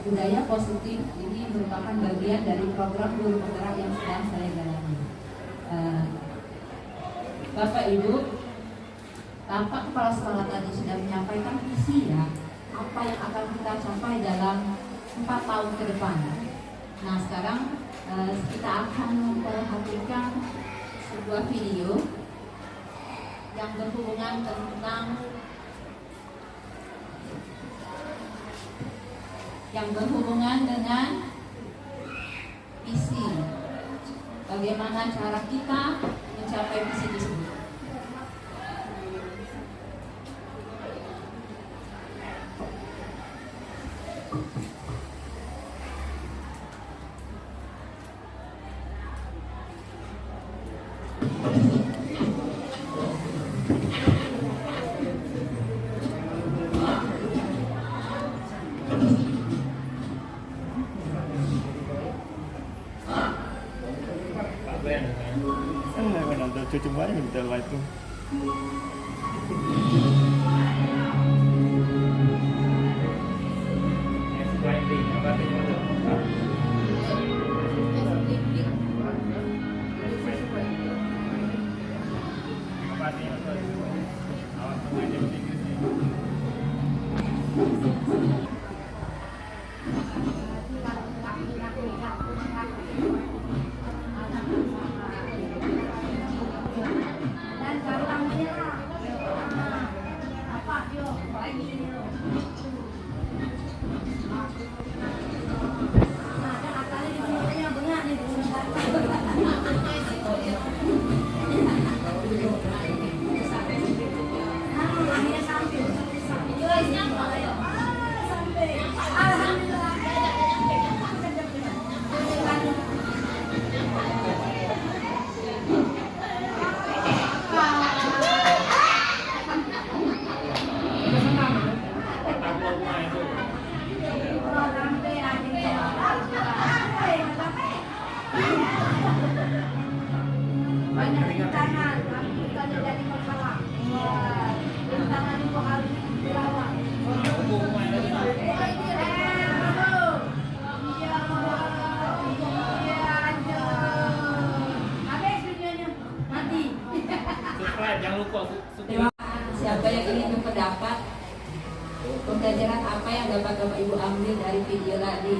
budaya positif ini merupakan bagian dari program guru penggerak yang sedang saya jalani. Bapak Ibu, Bapak Kepala Sekolah tadi sudah menyampaikan visi ya, apa yang akan kita capai dalam 4 tahun ke depan. Nah sekarang kita akan memperhatikan sebuah video yang berhubungan dengan visi. Bagaimana cara kita mencapai visi tersebut. Cucu banyak minta live tuh. Siapa yang ingin berpendapat pembelajaran apa yang dapat Bapak Ibu ambil dari video tadi?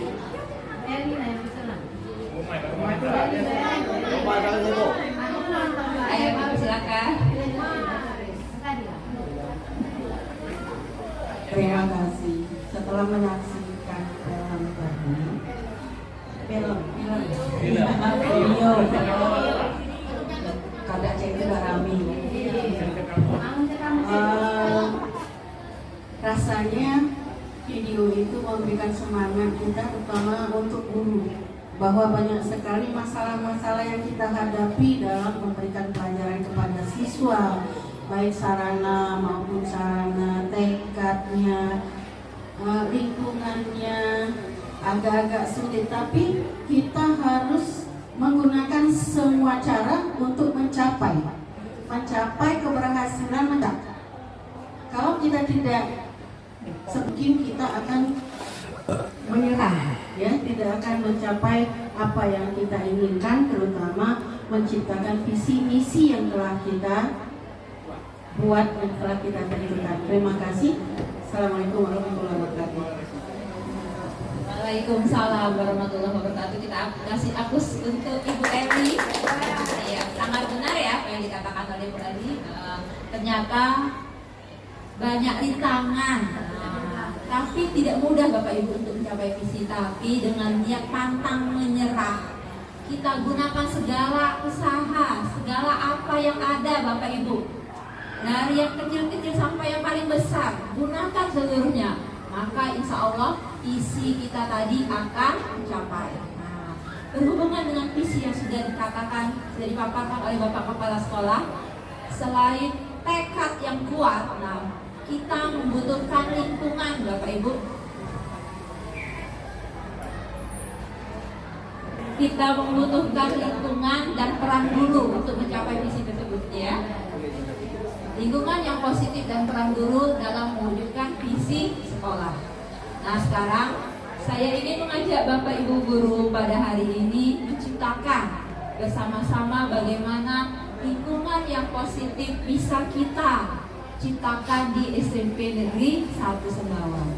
Ayo silakan. Terima kasih. Setelah menyaksikan video kada cek rame. Rasanya video itu memberikan semangat kita, terutama untuk guru, bahwa banyak sekali masalah-masalah yang kita hadapi dalam memberikan pelajaran kepada siswa, baik sarana maupun sarana, tekadnya, lingkungannya agak-agak sulit, tapi kita harus menggunakan semua cara untuk mencapai keberhasilan mencapai. Kalau kita tidak, mungkin kita akan menyerah, ya, tidak akan mencapai apa yang kita inginkan, terutama menciptakan visi misi yang telah kita buat, yang telah kita tentukan. Terima kasih. Assalamualaikum warahmatullahi wabarakatuh. Waalaikumsalam warahmatullahi wabarakatuh. Kita kasih aplaus untuk Ibu Eli. Ya, sangat benar ya apa yang dikatakan oleh Bu Eli. Ternyata banyak rintangan, tapi tidak mudah Bapak Ibu untuk mencapai visi. Tapi dengan niat pantang menyerah, kita gunakan segala usaha, segala apa yang ada Bapak Ibu, dari yang kecil-kecil sampai yang paling besar, gunakan seluruhnya. Maka insya Allah visi kita tadi akan mencapai. Nah, berhubungan dengan visi yang sudah dikatakan, sudah dipaparkan oleh Bapak Kepala Sekolah, selain tekad yang kuat, nah, kita membutuhkan lingkungan Bapak Ibu. Kita membutuhkan lingkungan dan peran guru untuk mencapai visi tersebut, ya. Lingkungan yang positif dan peran guru dalam mewujudkan visi sekolah. Nah sekarang Saya ingin mengajak Bapak Ibu guru pada hari ini menciptakan bersama-sama bagaimana lingkungan yang positif bisa kita ciptakan di SMP Negeri 1 Sembawang.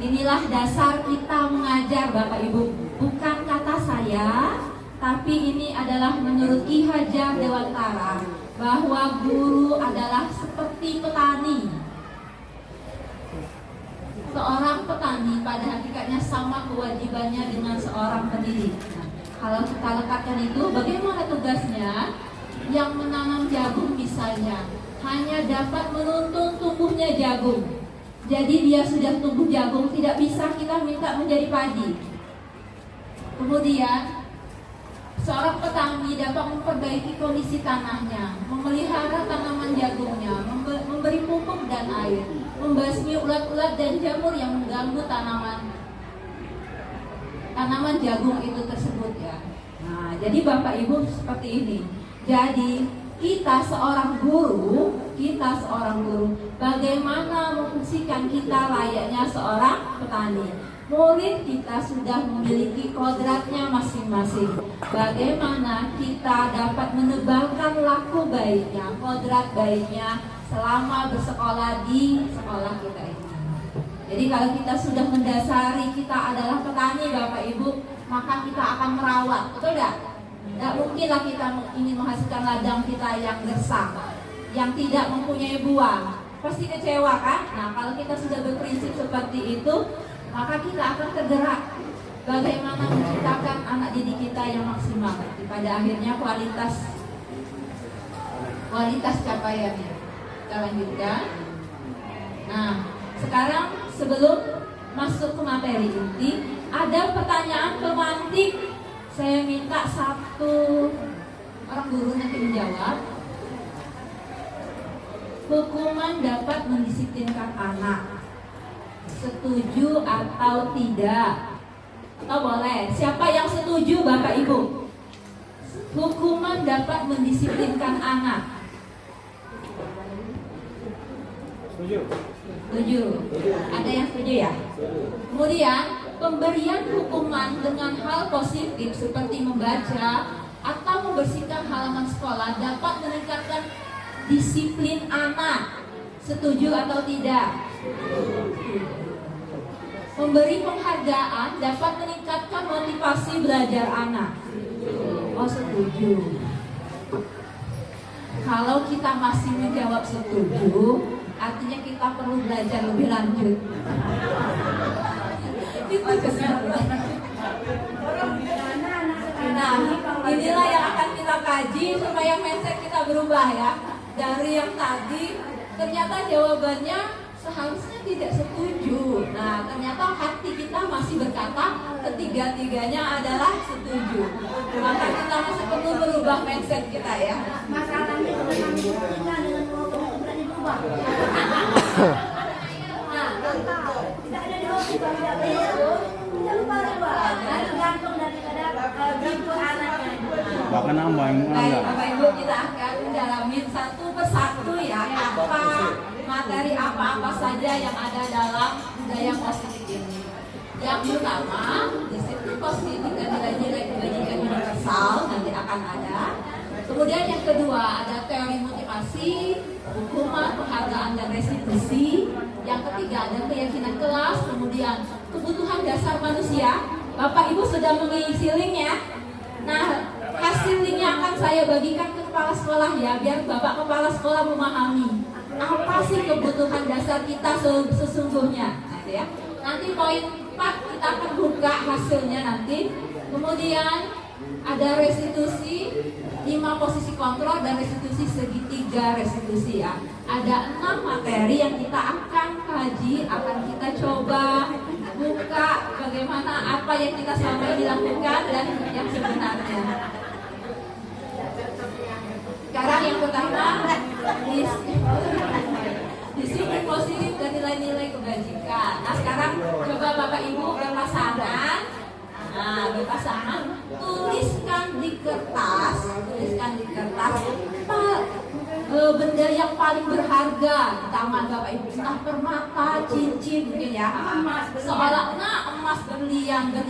Inilah dasar kita mengajar Bapak Ibu. Bukan kata saya, tapi ini adalah menurut Ki Hajar Dewantara, bahwa guru adalah seperti petani. Seorang petani pada hakikatnya sama kewajibannya dengan seorang pendidik. Nah, kalau kita lekatkan itu, bagaimana tugasnya? Yang menanam jagung misalnya hanya dapat menuntun tumbuhnya jagung. Jadi dia sudah tumbuh jagung, tidak bisa kita minta menjadi padi. Kemudian seorang petani dapat memperbaiki kondisi tanahnya, memelihara tanaman jagungnya, memberi pupuk dan air, membasmi ulat-ulat dan jamur yang mengganggu tanaman jagung itu tersebut ya. Nah, jadi Bapak Ibu seperti ini. Jadi kita seorang guru, bagaimana memfungsikan kita layaknya seorang petani. Murid kita sudah memiliki kodratnya masing-masing. Bagaimana kita dapat menebalkan laku baiknya, kodrat baiknya selama bersekolah di sekolah kita ini. Jadi kalau kita sudah mendasari kita adalah petani Bapak Ibu, maka kita akan merawat, betul tidak? Tidak mungkinlah kita ingin menghasilkan ladang kita yang gersang, yang tidak mempunyai buah. Pasti kecewa kan? Nah, kalau kita sudah berprinsip seperti itu, maka kita akan tergerak bagaimana menciptakan anak didik kita yang maksimal. Pada akhirnya kualitas capaiannya. Kita lanjutkan. Nah, sekarang sebelum masuk ke materi inti, ada pertanyaan pemantik. Saya minta satu orang guru nanti menjawab. Hukuman dapat mendisiplinkan anak. Setuju atau tidak? Atau boleh? Siapa yang setuju Bapak Ibu? Hukuman dapat mendisiplinkan anak. Setuju. Ada yang setuju ya? Kemudian pemberian hukuman dengan hal positif seperti membaca atau membersihkan halaman sekolah dapat meningkatkan disiplin anak. Setuju atau tidak? Memberi penghargaan dapat meningkatkan motivasi belajar anak. Oh, setuju. Kalau kita masih menjawab setuju, artinya kita perlu belajar lebih lanjut. Itu kesimpulan. Nah, inilah yang akan kita kaji supaya mindset kita berubah ya. Dari yang tadi ternyata jawabannya seharusnya tidak setuju. Nah, ternyata hati kita masih berkata ketiga-tiganya adalah setuju. Maka kita masih perlu berubah mindset kita ya. Masalahnya dengan berani berubah. Nah, tidak ada di hobi kalau tidak begitu, tidak lupa berubah. Nah, tergantung daripada tipe anaknya. Bahkan nambah yang Baik, Bapak Ibu, kita akan mendalami satu persatu ya materi apa-apa saja yang ada dalam budaya positif ini. Yang pertama, disiplin positif dan nilai-nilai kebajikan universal nanti akan ada. Kemudian yang kedua ada teori motivasi, hukuman, penghargaan dan restitusi. Yang ketiga ada keyakinan kelas, kemudian kebutuhan dasar manusia. Bapak Ibu sudah mengisi link ya. Nah, hasil linknya akan saya bagikan ke kepala sekolah ya, biar Bapak kepala sekolah memahami apa sih kebutuhan dasar kita sesungguhnya. Nanti ya. Nanti poin 4 kita akan buka hasilnya nanti. Kemudian ada restitusi, 5 posisi kontrol dan restitusi segitiga restitusi ya. Ada 6 materi yang kita akan kaji, akan kita coba buka bagaimana apa yang kita selama ini lakukan dan yang sebenarnya. Sekarang yang pertama disiplin positif dan nilai-nilai kebajikan. Nah, sekarang coba Bapak Ibu berpasangan. Nah, berpasangan tuliskan di kertas benda yang paling berharga di tangan Bapak Ibu, entah permata, cincin mungkin ya, seolah-olah emas berlian 1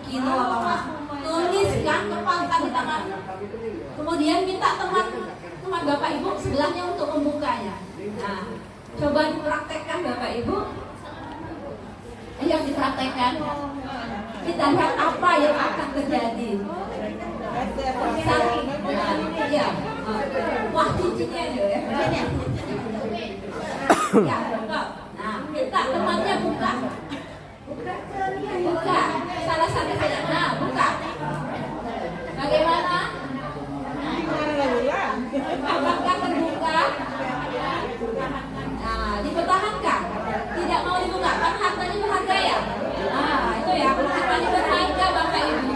kilo apa emas, tuliskan kepalkan di tangan, kemudian minta teman Bapak Ibu sebelahnya untuk membukanya. Nah, coba dipraktekkan Bapak Ibu. Yang dipraktekkan, kita lihat apa yang akan terjadi. Ya, wah cincinnya ya. Ya, nah, minta temannya buka, salah satu saja. Nah, buka. Bagaimana? Apakah terbuka? Nah, dipertahankan. Tidak mau dibuka, kan hartanya berharga ya. Nah, itu ya, hartanya berharga Bapak Ibu.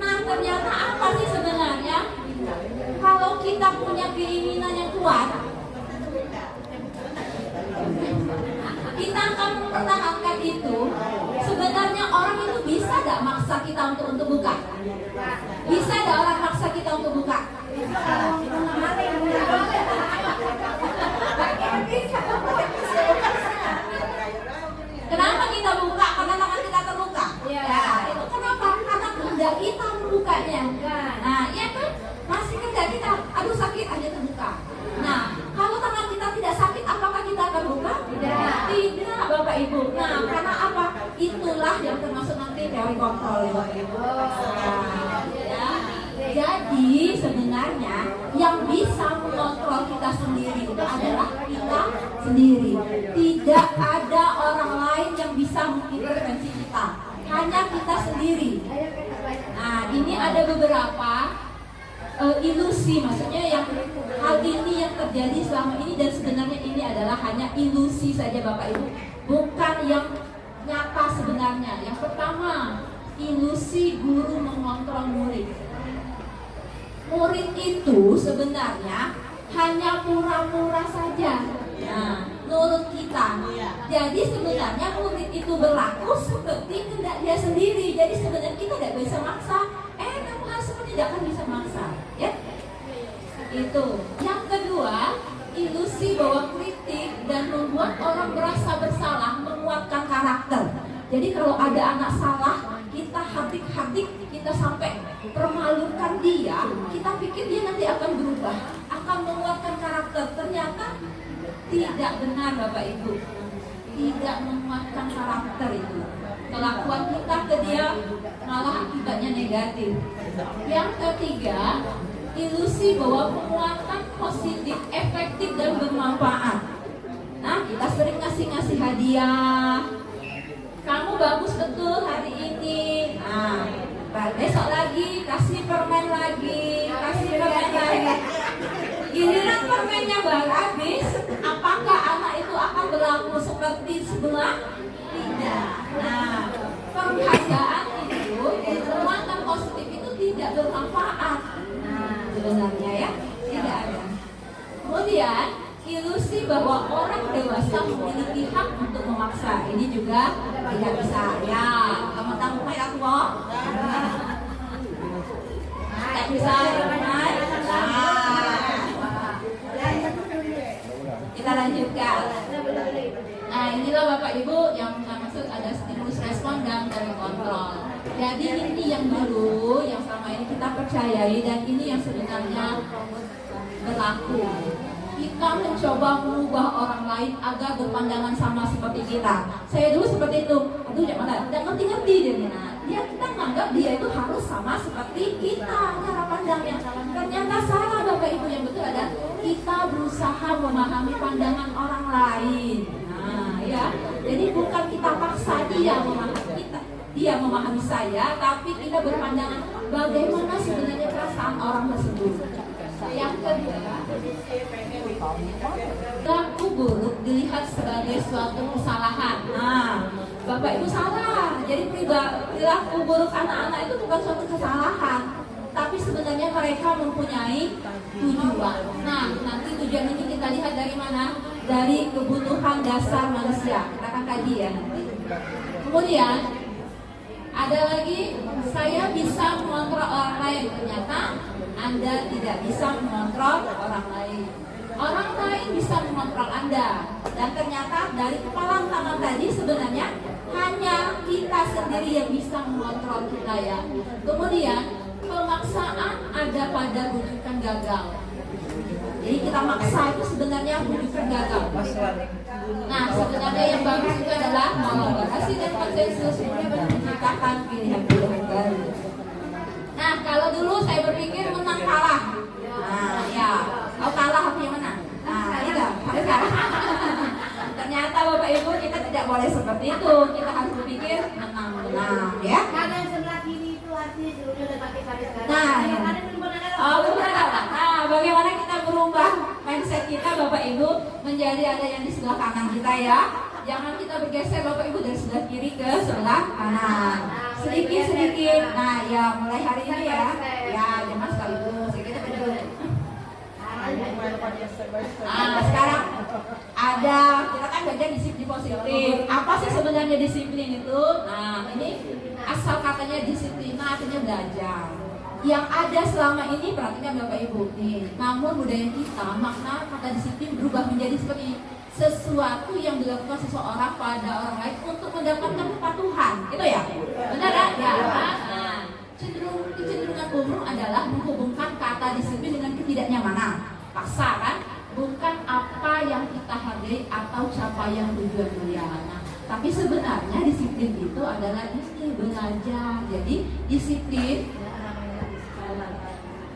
Nah, ternyata apa sih sebenarnya? Kalau kita punya keinginan yang kuat, kita akan mempertahankan itu. Sebenarnya orang itu bisa gak maksa kita untuk buka? Bisa gak orang maksa kita untuk buka? Kenapa kita buka? Karena tangan kita terbuka. Ya, itu kenapa? Karena kehendak kita membukanya. Nah, iya kan? Masih kehendak kita, aduh sakit aja terbuka. Nah, kalau tangan kita tidak sakit, apakah kita akan buka? Tidak, Bapak Ibu. Nah, karena apa? Itulah yang termasuk nanti teori kontrol ya, Bapak Ibu. Ya. Jadi sebenarnya yang bisa mengontrol kita sendiri itu adalah kita sendiri. Tidak ada orang lain yang bisa mengintervensi kita, hanya kita sendiri. Nah, ini ada beberapa ilusi, maksudnya yang hal ini yang terjadi selama ini, dan sebenarnya ini adalah hanya ilusi saja Bapak Ibu, bukan yang nyata sebenarnya. Yang pertama, ilusi guru mengontrol murid. Murid itu sebenarnya hanya pura-pura saja. Nah, menurut kita. Jadi sebenarnya murid itu berlaku seperti kehendak dia sendiri. Jadi sebenarnya kita tidak bisa maksa. Kamu harus tidak akan bisa maksa, ya. Itu. Yang kedua, ilusi bahwa kritik dan membuat orang merasa bersalah menguatkan karakter. Jadi kalau ada anak salah, kita hadik-hadik, kita sampai permalukan dia, kita pikir dia nanti akan berubah, akan menguatkan karakter. Ternyata tidak benar Bapak Ibu, tidak menguatkan karakter itu. Kelakuan kita ke dia malah akibatnya negatif. Yang ketiga, ilusi bahwa penguatan positif, efektif dan bermanfaat. Nah, kita sering ngasih hadiah. Kamu bagus betul hari ini. Nah, besok lagi kasih permen lagi, Giliran permennya baru habis, apakah anak itu akan berlaku seperti sebelah? Tidak. Nah, penghargaan itu, penguatan positif itu tidak bermanfaat. Nah, sebenarnya ya, tidak ada. Kemudian, ilusi bahwa orang dewasa memiliki hak untuk memaksa. Ini juga tidak bisa. Ya, kamu tahu mai aku mau? Tidak bisa, mai. Kita lanjutkan. Nah, inilah Bapak Ibu yang maksud ada stimulus respon dan dari kontrol. Jadi ini yang dulu, yang selama ini kita percayai, dan ini yang sebenarnya berlaku. Kita mencoba mengubah orang lain agar berpandangan sama seperti kita. Saya dulu seperti itu. Aduh, jangan ngerti-ngerti dia. Dia kita menganggap dia itu harus sama seperti kita cara pandangnya. Ternyata salah Bapak Ibu. Yang betul adalah kita berusaha memahami pandangan orang lain. Nah, ya. Jadi bukan kita paksa dia memahami kita. Dia memahami saya, tapi kita berpandangan bagaimana sebenarnya perasaan orang tersebut. Yang kedua, perilaku buruk dilihat sebagai suatu kesalahan. Nah, Bapak Ibu salah. Jadi perilaku buruk anak-anak itu bukan suatu kesalahan, tapi sebenarnya mereka mempunyai tujuan. Nah, nanti tujuan ini kita lihat dari mana? Dari kebutuhan dasar manusia. Kita akan kaji ya nanti. Kemudian Ada lagi, saya bisa mengontrol orang lain. Ternyata Anda tidak bisa mengontrol orang lain. Orang lain bisa mengontrol Anda. Dan ternyata dari kepalang tangan tadi sebenarnya hanya kita sendiri yang bisa mengontrol kita ya. Kemudian pemaksaan ada pada rujukan gagal. Jadi kita maksa itu sebenarnya rujukan gagal. Nah, sebenarnya yang bagus itu adalah kolaborasi dan konsensus untuk menciptakan pilihan-pilihan baru. Nah, kalau dulu saya berpikir menang kalah. Nah, ya, kalau kalah apa yang menang? Nah, itu harus. Ternyata Bapak Ibu kita tidak boleh seperti itu. Kita harus berpikir menang-menang, ya. Kanan sebelah kiri itu artinya sudah udah pakai garis garis. Nah, yang kanan itu benar. oh benar. Nah, bagaimana kita merubah mindset kita Bapak Ibu menjadi ada yang di sebelah kanan kita ya. Jangan kita bergeser Bapak Ibu dari sebelah kiri ke sebelah kanan. Sedikit. Nah, ya mulai hari ini ya. Ya, jangan sekaligus. Kita dulu. Nah, sekarang ada kita kan belajar disiplin positif. Apa sih sebenarnya disiplin itu? Nah, ini asal katanya disiplin artinya belajar. Yang ada selama ini perhatikan Bapak Ibu nih. Namun budaya kita makna kata disiplin berubah menjadi seperti sesuatu yang dilakukan seseorang pada orang lain untuk mendapatkan kepatuhan. Itu ya? Benar ya? Ya. Nah, kecenderungan umum adalah menghubungkan kata disiplin dengan ketidaknyamanan. Paksa kan? Bukan apa yang kita hargai atau capaian tujuan mulia. Nah, tapi sebenarnya disiplin itu adalah ini belajar. Jadi disiplin.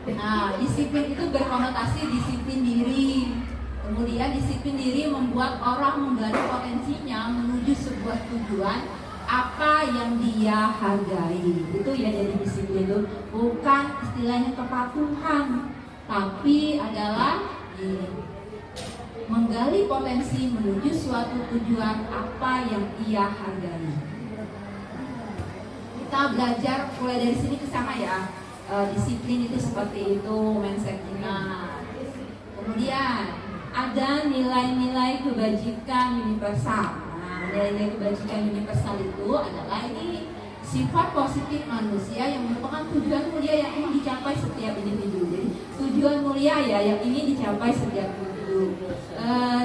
Nah, disiplin itu berkonotasi disiplin diri. Kemudian disiplin diri membuat orang menggali potensinya menuju sebuah tujuan apa yang dia hargai. Itu ya jadi disiplin itu bukan istilahnya kepatuhan, tapi adalah menggali potensi menuju suatu tujuan apa yang ia hargai. Kita belajar mulai dari sini ke sana ya. Disiplin itu seperti itu mindset kita. Kemudian ada nilai-nilai kebajikan universal. Nah, nilai-nilai kebajikan universal itu adalah ini sifat positif manusia yang merupakan tujuan mulia yang ingin dicapai setiap individu. Jadi tujuan mulia ya yang ingin dicapai setiap individu.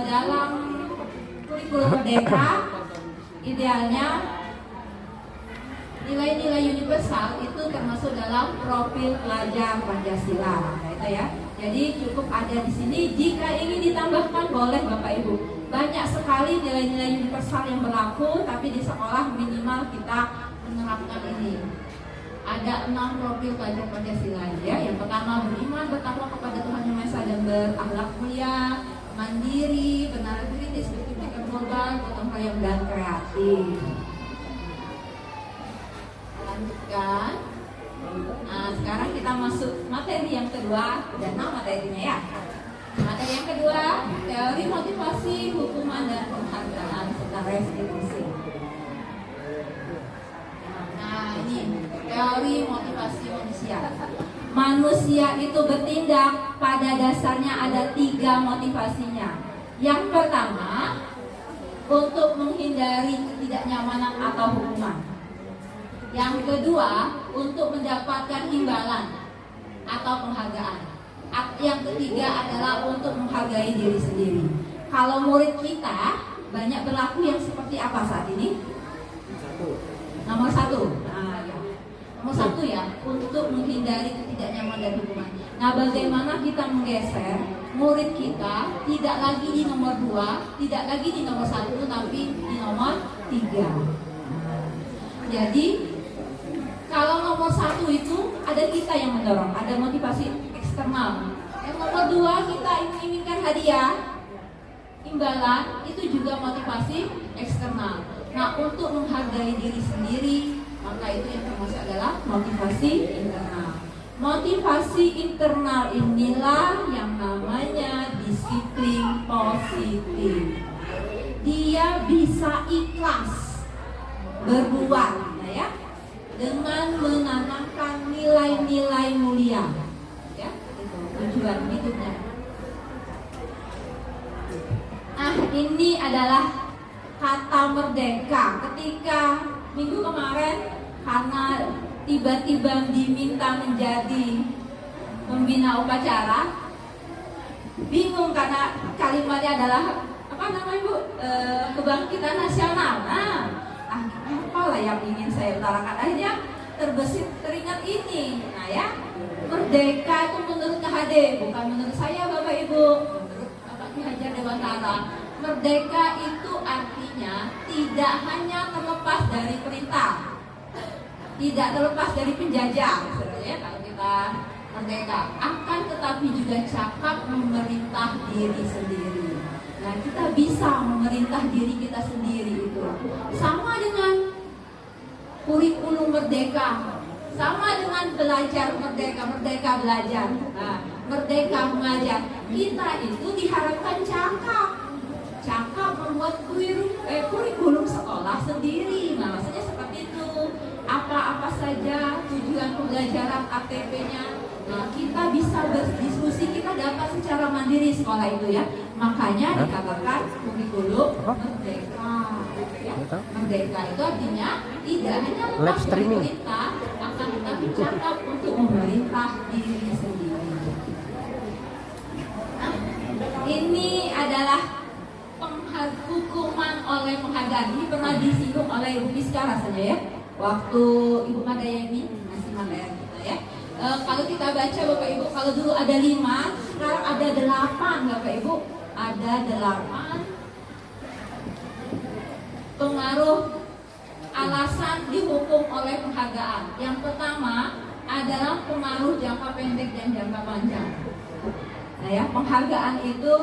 Dalam kurikulum merdeka idealnya nilai-nilai universal itu termasuk dalam profil pelajar Pancasila. Nah, itu ya. Jadi cukup ada di sini. Jika ingin ditambahkan boleh Bapak Ibu. Banyak sekali nilai-nilai universal yang berlaku, tapi di sekolah minimal kita menerapkan ini. Ada 6 profil pelajar Pancasila ya. Yang pertama beriman, bertakwa kepada Tuhan Yang Maha Esa dan berakhlak mulia, mandiri, benar kritis, berpikir global, gotong royong dan kreatif. Lanjutkan. Nah, sekarang kita masuk materi yang kedua. Udah 6 materinya ya. Materi yang kedua, teori motivasi, hukuman dan penghargaan serta restitusi. Nah, ini teori motivasi manusia. Manusia itu bertindak pada dasarnya ada 3 motivasinya. Yang pertama, untuk menghindari ketidaknyamanan atau hukuman. Yang kedua, untuk mendapatkan imbalan atau penghargaan. Yang ketiga adalah untuk menghargai diri sendiri. Kalau murid kita banyak berlaku yang seperti apa saat ini? Nomor 1. Nah, ya. Nomor 1 ya, untuk menghindari ketidaknyamanan dan hukuman. Nah, bagaimana kita menggeser murid kita tidak lagi di nomor 2, tidak lagi di nomor 1, tapi di nomor 3. Jadi kalau nomor 1 itu ada kita yang mendorong, ada motivasi eksternal. Yang nomor 2 kita inginkan hadiah, imbalan, itu juga motivasi eksternal. Nah, untuk menghargai diri sendiri, maka itu yang termasuk adalah motivasi internal. Motivasi internal inilah yang namanya disiplin positif. Dia bisa ikhlas berbuat, nah ya, dengan menanamkan nilai-nilai mulia, ya, itu tujuan hidupnya. Nah, ini adalah kata merdeka. Ketika minggu kemarin karena tiba-tiba diminta menjadi pembina upacara, bingung karena kalimatnya adalah apa namanya Bu, kebangkitan nasional. Nah, apalah yang ingin saya utarakan, akhirnya terbesit teringat ini. Nah ya, merdeka itu menurut KHD, bukan menurut saya Bapak Ibu, menurut Bapak Ki Hajar Dewantara. Merdeka itu artinya tidak hanya terlepas dari perintah, tidak terlepas dari penjajah, sebenarnya kalau kita merdeka, akan tetapi juga cakap memerintah diri sendiri. Nah, kita bisa memerintah diri kita sendiri itu sama dengan kurikulum merdeka, sama dengan belajar merdeka, merdeka belajar, nah, merdeka mengajar. Kita itu diharapkan cakap membuat kurikulum sekolah sendiri. Nah, maksudnya seperti itu. Apa-apa saja tujuan pembelajaran ATP-nya, nah, kita bisa berdiskusi, kita dapat secara mandiri sekolah itu ya. Makanya dikatakan kurikulum merdeka. Ya. Merdeka itu artinya tidak hanya lepas dari perintah, akan tetapi cakap untuk memerintah diri sendiri. Nah, ini adalah hukuman oleh penghargaan. Ini pernah disinggung oleh Ibu Piska rasanya ya, waktu Ibu Madayani masih materi kita ya. Kalau kita baca Bapak Ibu, kalau dulu ada 5, sekarang ada 8 Bapak Ibu. Ada 8 pengaruh alasan dihukum oleh penghargaan. Yang pertama adalah pengaruh jangka pendek dan jangka panjang. Nah ya, penghargaan itu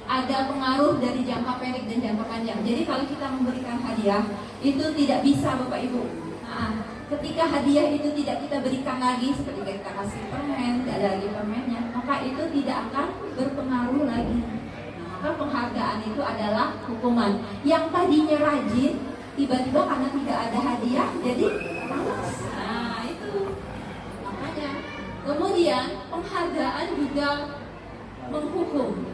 ada pengaruh dari jangka pendek dan jangka panjang. Jadi kalau kita memberikan hadiah itu tidak bisa Bapak Ibu. Nah, ketika hadiah itu tidak kita berikan lagi, seperti kita kasih permen, tidak ada lagi permennya, maka itu tidak akan berpengaruh lagi. Nah, maka penghargaan itu adalah hukuman. Yang tadinya rajin, tiba-tiba karena tidak ada hadiah, jadi malas. Nah, itu makanya. Kemudian penghargaan juga menghukum.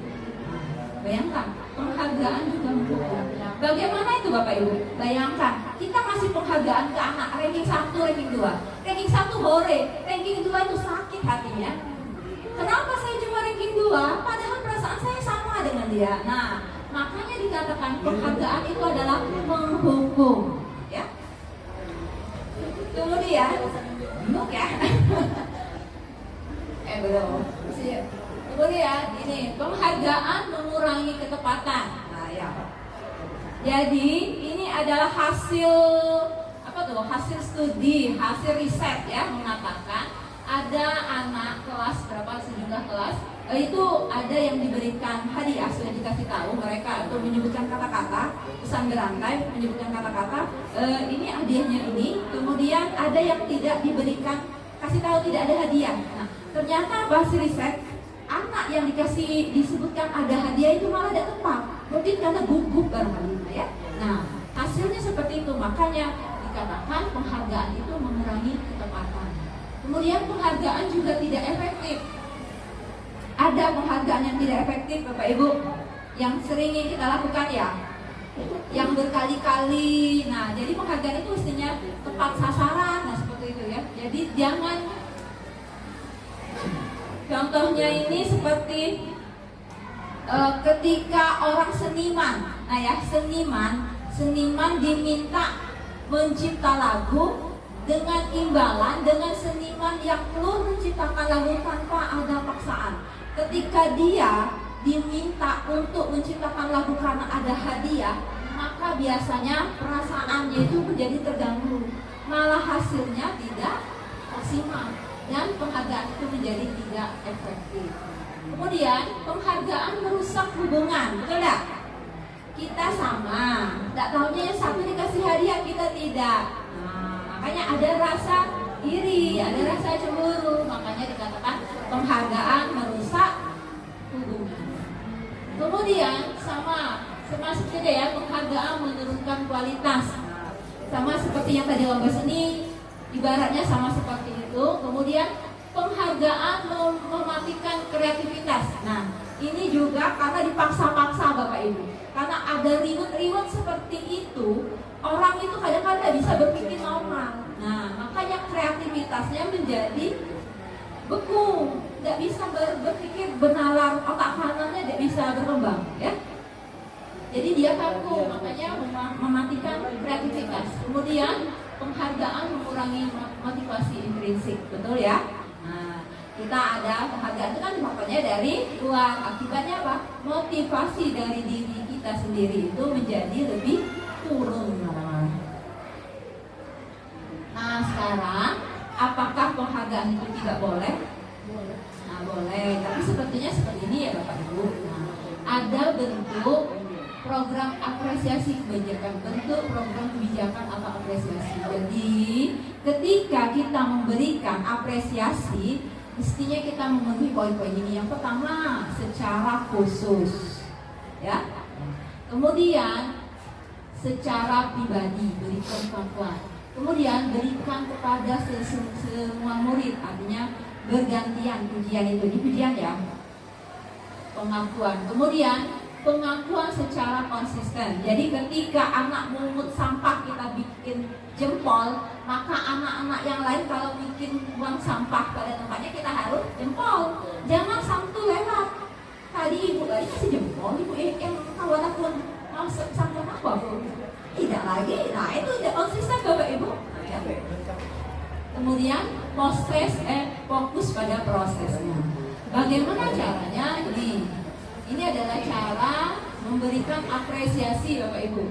Bayangkan, penghargaan juga menghukum. Bagaimana itu Bapak Ibu? Bayangkan, kita kasih penghargaan ke anak, ranking 1, ranking 2. Ranking 1 hore, ranking 2 itu sakit hatinya. Kenapa saya cuma ranking 2? Padahal perasaan saya sama dengan dia. Nah, makanya dikatakan penghargaan itu adalah menghukum. Ya. Kemudian, bingung ya? Belum. Kemudian ini penghargaan mengurangi ketepatan. Nah ya. Jadi ini adalah hasil apa tuh? Hasil studi, hasil riset ya, mengatakan ada anak kelas berapa, sejumlah kelas itu ada yang diberikan hadiah, sudah dikasih tahu mereka untuk menyebutkan kata-kata, pesan berantai menyebutkan kata-kata, ini hadiahnya ini. Kemudian ada yang tidak diberikan, kasih tahu tidak ada hadiah. Nah, ternyata hasil riset, anak yang disebutkan ada hadiah itu malah tidak tepat, mungkin karena gugup barangkali ya. Nah, hasilnya seperti itu, makanya dikatakan penghargaan itu mengurangi ketepatan. Kemudian penghargaan juga tidak efektif. Ada penghargaan yang tidak efektif Bapak Ibu, yang sering kita lakukan ya, yang berkali-kali. Nah, jadi penghargaan itu mestinya tepat sasaran, nah seperti itu ya. Jadi jangan. Contohnya ini seperti ketika orang seniman, nah ya seniman diminta mencipta lagu dengan imbalan dengan seniman yang belum menciptakan lagu tanpa ada paksaan. Ketika dia diminta untuk menciptakan lagu karena ada hadiah, maka biasanya perasaannya itu menjadi terganggu, malah hasilnya tidak maksimal. Dan penghargaan itu menjadi tidak efektif. Kemudian penghargaan merusak hubungan, betul tidak? Kita sama, tidak tahunya yang satu dikasih hadiah, kita tidak. Nah, makanya ada rasa iri, ada rasa cemburu. Makanya dikatakan penghargaan merusak hubungan. Kemudian sama seperti ya, penghargaan menurunkan kualitas. Sama seperti yang tadi lomba seni, ibaratnya sama seperti itu. Kemudian penghargaan mematikan kreativitas. Nah, ini juga karena dipaksa-paksa Bapak Ibu. Karena ada reward seperti itu, orang itu kadang-kadang bisa berpikir normal. Nah, makanya kreativitasnya menjadi beku, tidak bisa berpikir benalar, otak kanannya tidak bisa berkembang, ya. Jadi dia kaku, makanya mematikan kreativitas. Kemudian penghargaan mengurangi motivasi intrinsik, betul ya? Nah, kita ada penghargaan itu kan makanya dari luar. Akibatnya apa? Motivasi dari diri kita sendiri itu menjadi lebih turun. Nah, sekarang apakah penghargaan itu tidak boleh? Nah, boleh. Tapi sepertinya seperti ini ya Bapak Ibu. Nah, ada bentuk program apresiasi kebijakan, bentuk program kebijakan atau apresiasi. Jadi ketika kita memberikan apresiasi, mestinya kita memenuhi poin-poin ini. Yang pertama, secara khusus, ya. Kemudian secara pribadi, berikan pengakuan. Kemudian berikan kepada semua murid, artinya bergantian pujian itu, di pujian ya, pengakuan. Kemudian pengakuan secara konsisten. Jadi ketika anak mungut sampah kita bikin jempol, maka anak-anak yang lain kalau bikin buang sampah pada tempatnya kita harus jempol. Jangan samtu lewat. Tadi ibu lagi kasih jempol, ibu yang kawan aku mau sampah apa bu? Tidak lagi. Nah itu tidak konsisten Bapak Ibu. Ya. Kemudian fokus pada prosesnya. Bagaimana caranya? Ini adalah cara memberikan apresiasi Bapak Ibu.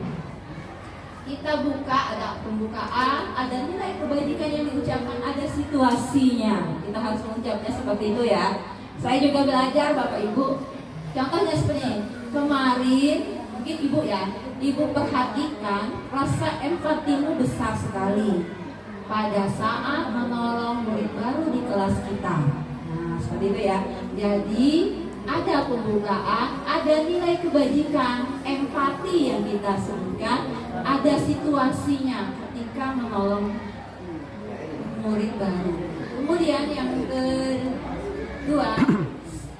Kita buka, ada pembukaan, ada nilai kebajikan yang diucapkan, ada situasinya. Kita harus mengucapnya seperti itu ya. Saya juga belajar Bapak Ibu. Contohnya seperti ini. Kemarin, mungkin Ibu ya, Ibu perhatikan rasa empatimu besar sekali pada saat menolong murid baru di kelas kita. Nah, seperti itu ya. Jadi ada pembukaan, ada nilai kebajikan, empati yang kita sebutkan, ada situasinya ketika menolong murid baru. Kemudian yang kedua,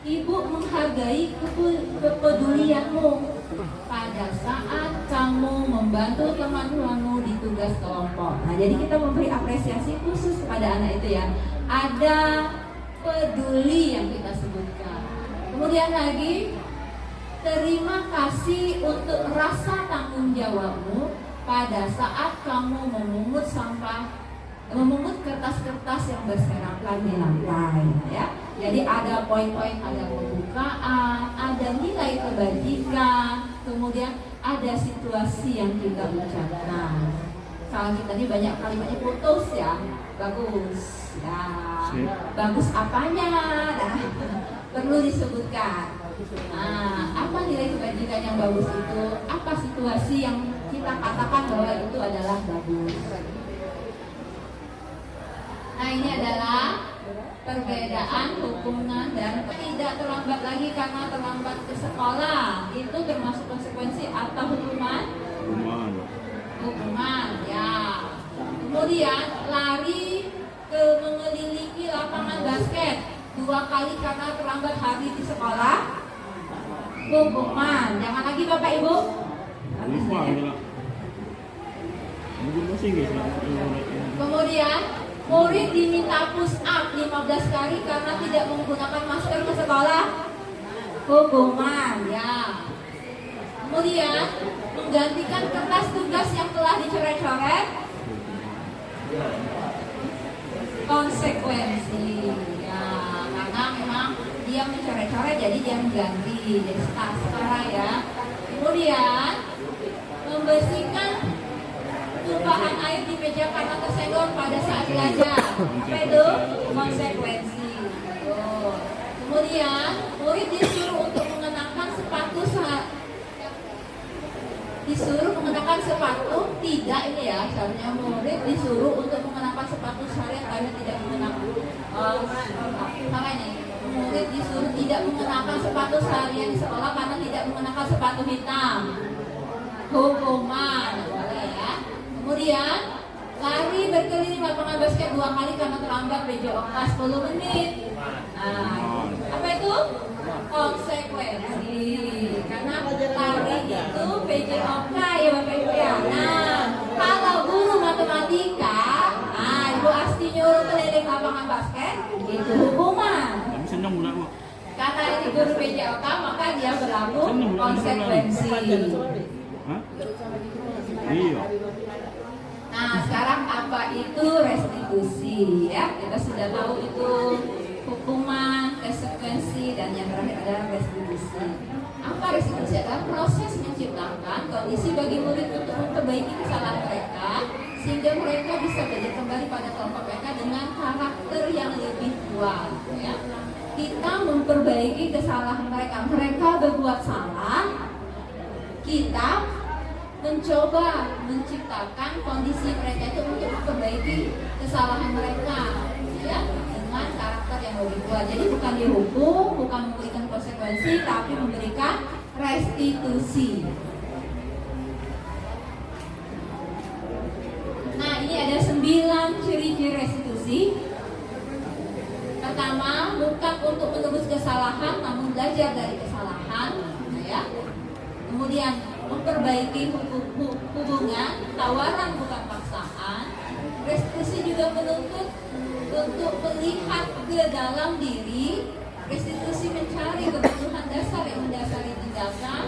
Ibu menghargai kepedulianmu pada saat kamu membantu teman-temanmu di tugas kelompok. Nah, jadi kita memberi apresiasi khusus kepada anak itu ya. Ada peduli yang kita sebutkan. Kemudian lagi, terima kasih untuk rasa tanggung jawabmu pada saat kamu memungut kertas-kertas yang berserakan di lantai, ya. Jadi ada poin-poin, ada pembukaan, ada nilai kebajikan, kemudian ada situasi yang kita ucapkan. Kalau kita ini banyak kalimatnya putus ya, bagus, ya, bagus apanya, nah, perlu disebutkan. Nah, apa nilai kebajikan yang bagus itu? Apa situasi yang kita katakan bahwa itu adalah bagus? Nah, ini adalah perbedaan hubungan dan tidak terlambat lagi karena terlambat ke sekolah. Itu termasuk konsekuensi atau hukuman? Hukuman, ya. Kemudian lari ke mengelilingi lapangan basket 2 kali karena terlambat hari di sekolah. Hukuman. Jangan lagi Bapak Ibu. Kemudian murid diminta push up 15 kali karena tidak menggunakan masker ke sekolah. Hukuman, ya. Kemudian menggantikan kertas tugas yang telah dicoret-coret. Konsekuensi, ya. Karena memang dia mencoret-coret, jadi dia mengganti, jadi setara ya. Kemudian membersihkan tumpahan air di meja karena tersenggol pada saat belajar. Apa itu? Konsekuensi. Kemudian murid disuruh untuk mengenakan sepatu tidak ini ya, seharusnya murid disuruh untuk mengenakan sepatu syariat karena tidak mengenakan. Maka ini murid disuruh tidak mengenakan sepatu syariat di sekolah karena tidak mengenakan sepatu hitam. Hukuman, boleh ya. Kemudian lari berkeliling lapangan basket 2 kali karena terlambat BJOK 10 menit. Nah, apa itu? Konsekuensi. Karena lari itu PJOK ya Bapak Ibu ya. Nah, kalau guru matematika, nah Ibu Asti nyuruh keliling lapangan basket, itu hukuman. Kami senang pula Bu. Karena ini guru PJOK, maka dia berlaku konsekuensi. Hah? Iya. Nah, sekarang apa itu restitusi ya? Kita sudah tahu itu hukuman, konsekuensi, dan yang terakhir adalah restitusi. Apa restitusi? Adalah proses menciptakan kondisi bagi murid untuk memperbaiki kesalahan mereka sehingga mereka bisa belajar kembali pada kelompok mereka dengan karakter yang lebih kuat ya. Kita memperbaiki kesalahan mereka. Mereka berbuat salah, kita mencoba menciptakan kondisi mereka itu untuk memperbaiki kesalahan mereka ya, dengan karakter yang lebih kuat. Jadi bukan dihukum, bukan memberikan konsekuensi, tapi memberikan restitusi. Nah, ini ada 9 ciri-ciri restitusi. Pertama, bukan untuk menebus kesalahan, namun belajar dari kesalahan ya. Kemudian memperbaiki hubungan, tawaran bukan paksaan. Restitusi juga menuntut untuk melihat ke dalam diri. Restitusi mencari kebutuhan dasar yang mendasari tindakan.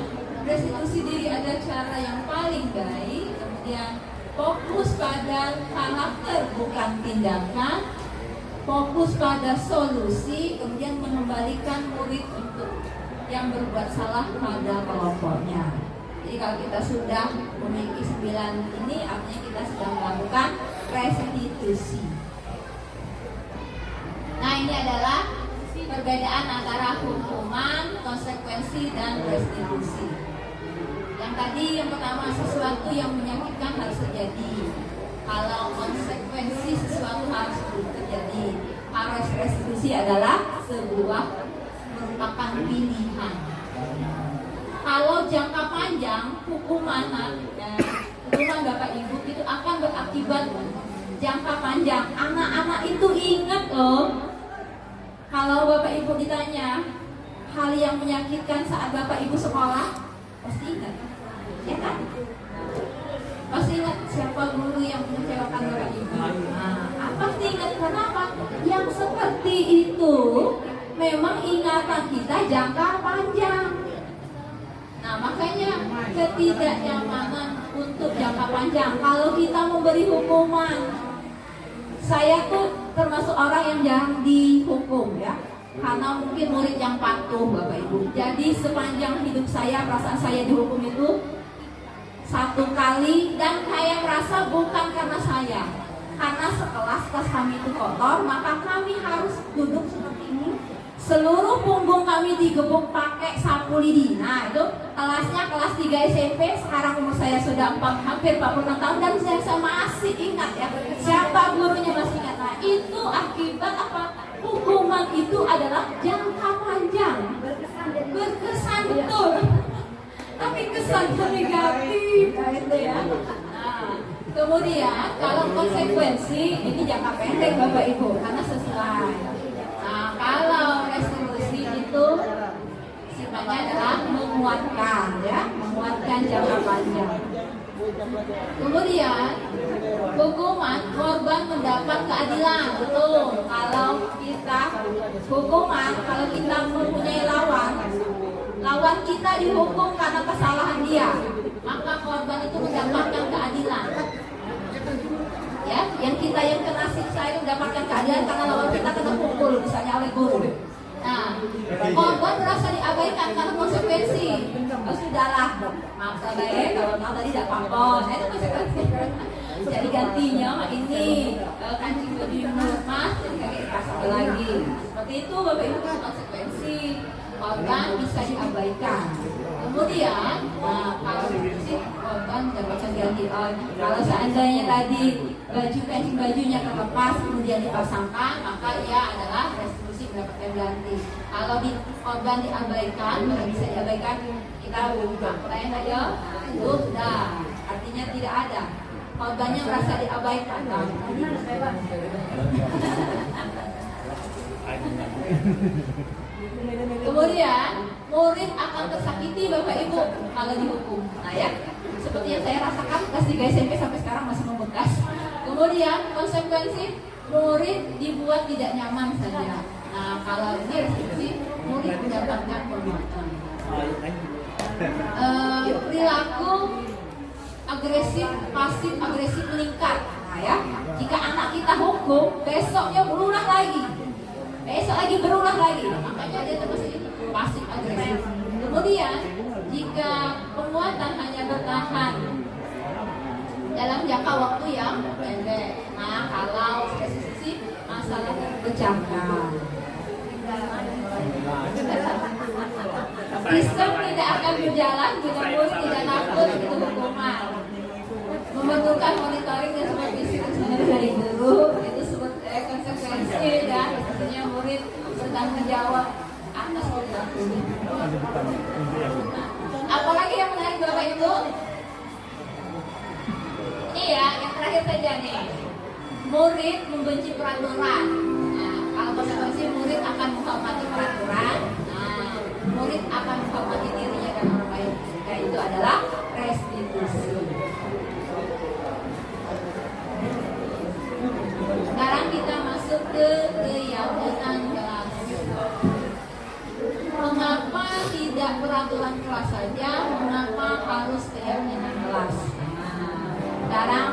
Restitusi diri ada cara yang paling baik. Kemudian fokus pada karakter bukan tindakan. Fokus pada solusi. Kemudian mengembalikan murid untuk yang berbuat salah pada kelompoknya. Jadi kalau kita sudah memiliki 9 ini, artinya kita sudah melakukan restitusi. Nah, ini adalah perbedaan antara hukuman, konsekuensi, dan restitusi. Yang tadi yang pertama, sesuatu yang menyakitkan harus terjadi. Kalau konsekuensi sesuatu harus terjadi. Harus restitusi adalah sebuah merupakan pilihan. Kalau jangka panjang hukuman Bapak Ibu itu akan berakibat jangka panjang. Anak-anak itu ingat loh. Kalau Bapak Ibu ditanya hal yang menyakitkan saat Bapak Ibu sekolah, pasti ingat, ya kan? Pasti ingat siapa guru yang mengecewakan Bapak Ibu. Nah, pasti ingat kenapa? Yang seperti itu memang ingatan kita jangka panjang. Nah, makanya ketidaknyamanan untuk jangka panjang. Kalau kita memberi hukuman, saya tuh termasuk orang yang jarang dihukum ya, karena mungkin murid yang patuh Bapak Ibu. Jadi sepanjang hidup saya, perasaan saya dihukum itu 1 kali, dan saya merasa bukan karena saya, karena sekelas kami itu kotor, maka kami harus duduk seperti ini. Seluruh punggung kami digebuk pakai sapu lidi. Nah, itu kelasnya kelas 3 SMP. Sekarang umur saya sudah hampir 46 tahun dan saya masih ingat ya. Siapa gurunya masih ingat. Nah, itu akibat apa? Hukuman itu adalah jangka panjang. Berkesan betul. Tapi kesan negatif itu ya. Nah, kemudian kalau konsekuensi ini jangka pendek Bapak Ibu, karena sesuai. Nah, kalau restitusi itu sifatnya adalah menguatkan ya, menguatkan jangka panjang. Kemudian hukuman, korban mendapat keadilan. Betul. Kalau kita hukuman, kalau kita mempunyai lawan kita dihukum karena kesalahan dia, maka korban itu mendapatkan keadilan. Ya, yang kita yang kena siksa itu mendapatkan keadilan karena lawan kita kena pukul misalnya oleh guru. Nah, korban merasa diabaikan karena konsekuensi. Oh, sudahlah, maaf saya kalau tadi tidak apa-apa. Nah, itu konsekuensi. Jadi gantinya ini kancing baju yang mas, jadi kakek dipasang lagi. Seperti itu Bapak Ibu, konsekuensi. Korban bisa diabaikan. Kemudian, nah, kalau sih korban mendapatkan ganti. Kalau seandainya tadi baju kancing bajunya terlepas kemudian dipasangkan, maka ia adalah restitusi mendapatkan ganti. Kalau korban diabaikan, tidak bisa diabaikan, kita buka pertanyaan aja, itu sudah artinya tidak ada. Korbannya merasa diabaikan. Kemudian murid akan tersakiti Bapak Ibu kalau dihukum. Nah ya, seperti yang saya rasakan kelas 3 SMP sampai sekarang masih membekas. Kemudian konsekuensi murid dibuat tidak nyaman saja. Nah kalau ini restriksi murid mendapatkan penguatan. Perilaku agresif, pasif agresif meningkat. Nah ya, jika anak kita hukum, besoknya berulang lagi. Besok lagi berulang lagi. Makanya dia termasuk pasif agresif. Kemudian jika penguatan hanya bertahan dalam jangka waktu yang pendek, nah kalau restriksi masalah terpecahkan. Sistem tidak akan berjalan jika murid tidak takut itu hukuman. Membentukkan monitoring dan supervisi sebenarnya dari guru itu sebagai konsekuensi dan tentunya murid bertanggung jawab atas perilaku. Apalagi yang menarik Bapak Ibu? Ini ya, yang terakhir saja nih. Murid membenci peraturan. Nah, kalau konsekuensi murid akan menghormati peraturan. Nah, murid akan menghormati dirinya dan orang lain. Yaitu adalah restitusi. Sekarang kita masuk ke keyakinan kelas. Mengapa tidak peraturan kelas saja? Mengapa harus keyakinan kelas? Sekarang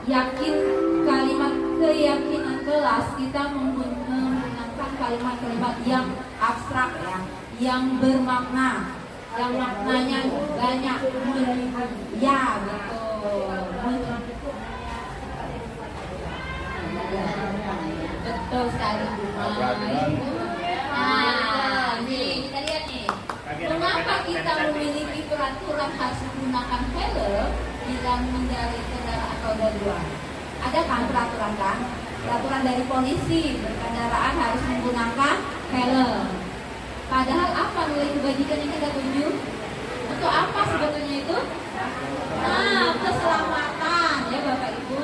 yakin kalimat keyakinan kelas kita menggunakan kalimat-kalimat yang abstrak ya, yang bermakna, yang maknanya banyak. Ya betul. Betul sekali Bu Mai. Nah, nih kita lihat nih. Mengapa kita memiliki peraturan harus menggunakan helm bila mengendarai kendaraan roda 2? Ada kan peraturan kan? Peraturan dari polisi berkendaraan harus menggunakan helm. Padahal apa nilai kebajikan yang kita tuju? Untuk apa sebetulnya itu? Nah, keselamatan ya Bapak Ibu.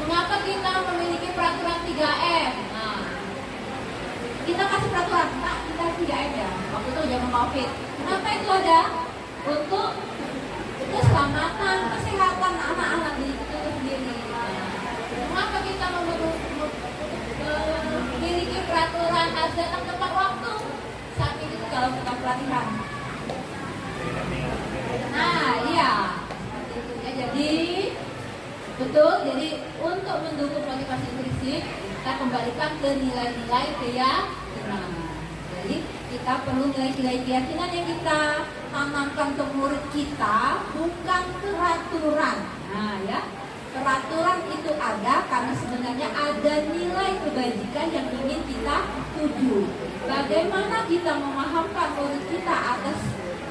Mengapa kita memiliki peraturan 3M? Nah, kita kasih peraturan, Pak, kita 3M ya. Waktu itu zaman COVID. Kenapa itu ada? Untuk keselamatan, kesehatan anak-anak itu sendiri. Mengapa kita memiliki peraturan harus datang tepat waktu? Saat itu kalau kita pelatihan. Nah, iya. Seperti itu ya. Jadi betul, jadi untuk mendukung motivasi intrinsik kita kembalikan ke nilai-nilai keyakinan. Jadi kita perlu nilai-nilai keyakinan yang kita tanamkan ke murid kita, bukan peraturan. Nah ya, peraturan itu ada karena sebenarnya ada nilai kebajikan yang ingin kita tuju. Bagaimana kita memahamkan murid kita atas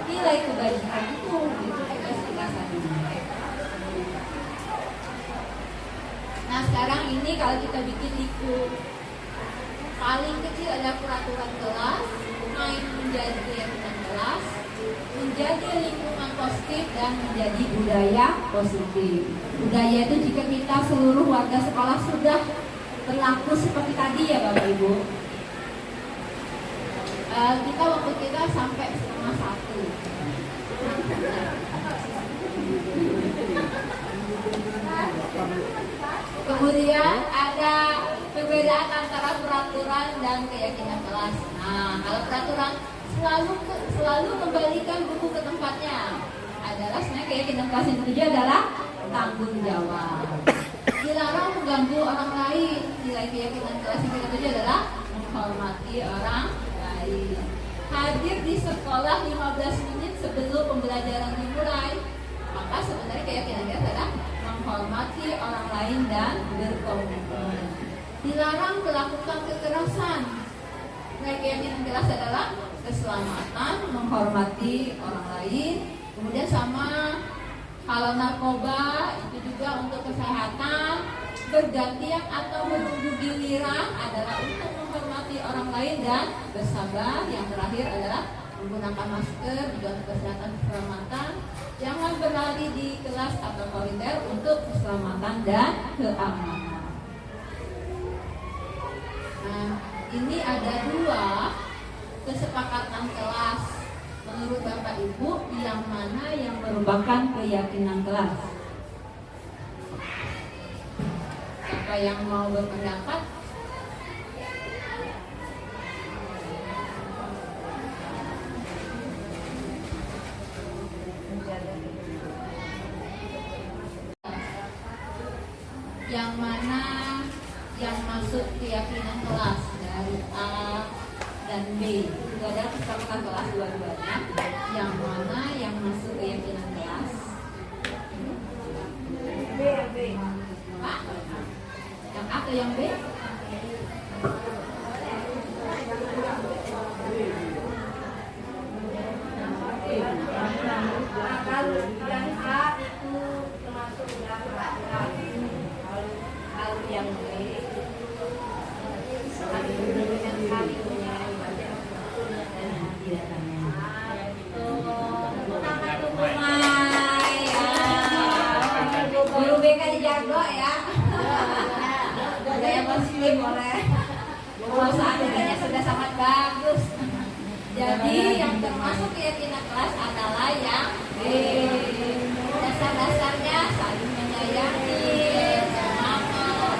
nilai kebajikan itu tugas kita saat ini. Nah sekarang ini kalau kita bikin liku paling kecil ada peraturan kelas, naik menjadi keyakinan kelas, menjadi lingkungan positif dan menjadi budaya positif. Budaya itu jika kita seluruh warga sekolah sudah berlaku seperti tadi ya Bapak Ibu. Kita waktu kita sampai 12:30. Kemudian ada perbedaan antara peraturan dan keyakinan kelas. Nah, kalau peraturan selalu kembalikan buku ke tempatnya. Adalah sebenarnya keyakinan kelas yang ketujuh adalah tanggung jawab. Dilarang mengganggu orang lain. Nilai keyakinan kelas yang ketujuh adalah menghormati orang lain. Hadir di sekolah 15 menit sebelum pembelajaran dimulai. Maka sebenarnya keyakinan kelas adalah menghormati orang lain dan berkomitmen. Dilarang melakukan kekerasan. Keyakinan kelas adalah keselamatan, menghormati orang lain. Kemudian sama kalau narkoba itu juga untuk kesehatan. Bergantian atau menunggu giliran adalah untuk menghormati orang lain dan bersabar. Yang terakhir adalah menggunakan masker juga untuk kesehatan keselamatan. Jangan berlari di kelas atau koridor untuk keselamatan dan keamanan. Nah, ini ada 2 kesepakatan kelas menurut Bapak Ibu, yang mana yang merupakan keyakinan kelas. Siapa yang mau berpendapat? Yang mana yang masuk keyakinan kelas dari A dan B. Itu ada kesepakatan kelas dua-duanya. Yang mana yang masuk keyakinan kelas? B. Pak? Yang A atau yang B? Kalau yang A itu termasuk yang kalau yang B Guru BK jago ya. Gaya muslim boleh. Kalau seandainya sudah sangat bagus. Jadi yang termasuk keyakinan kelas adalah yang B. Dasar-dasarnya saling menyayangi, semangat,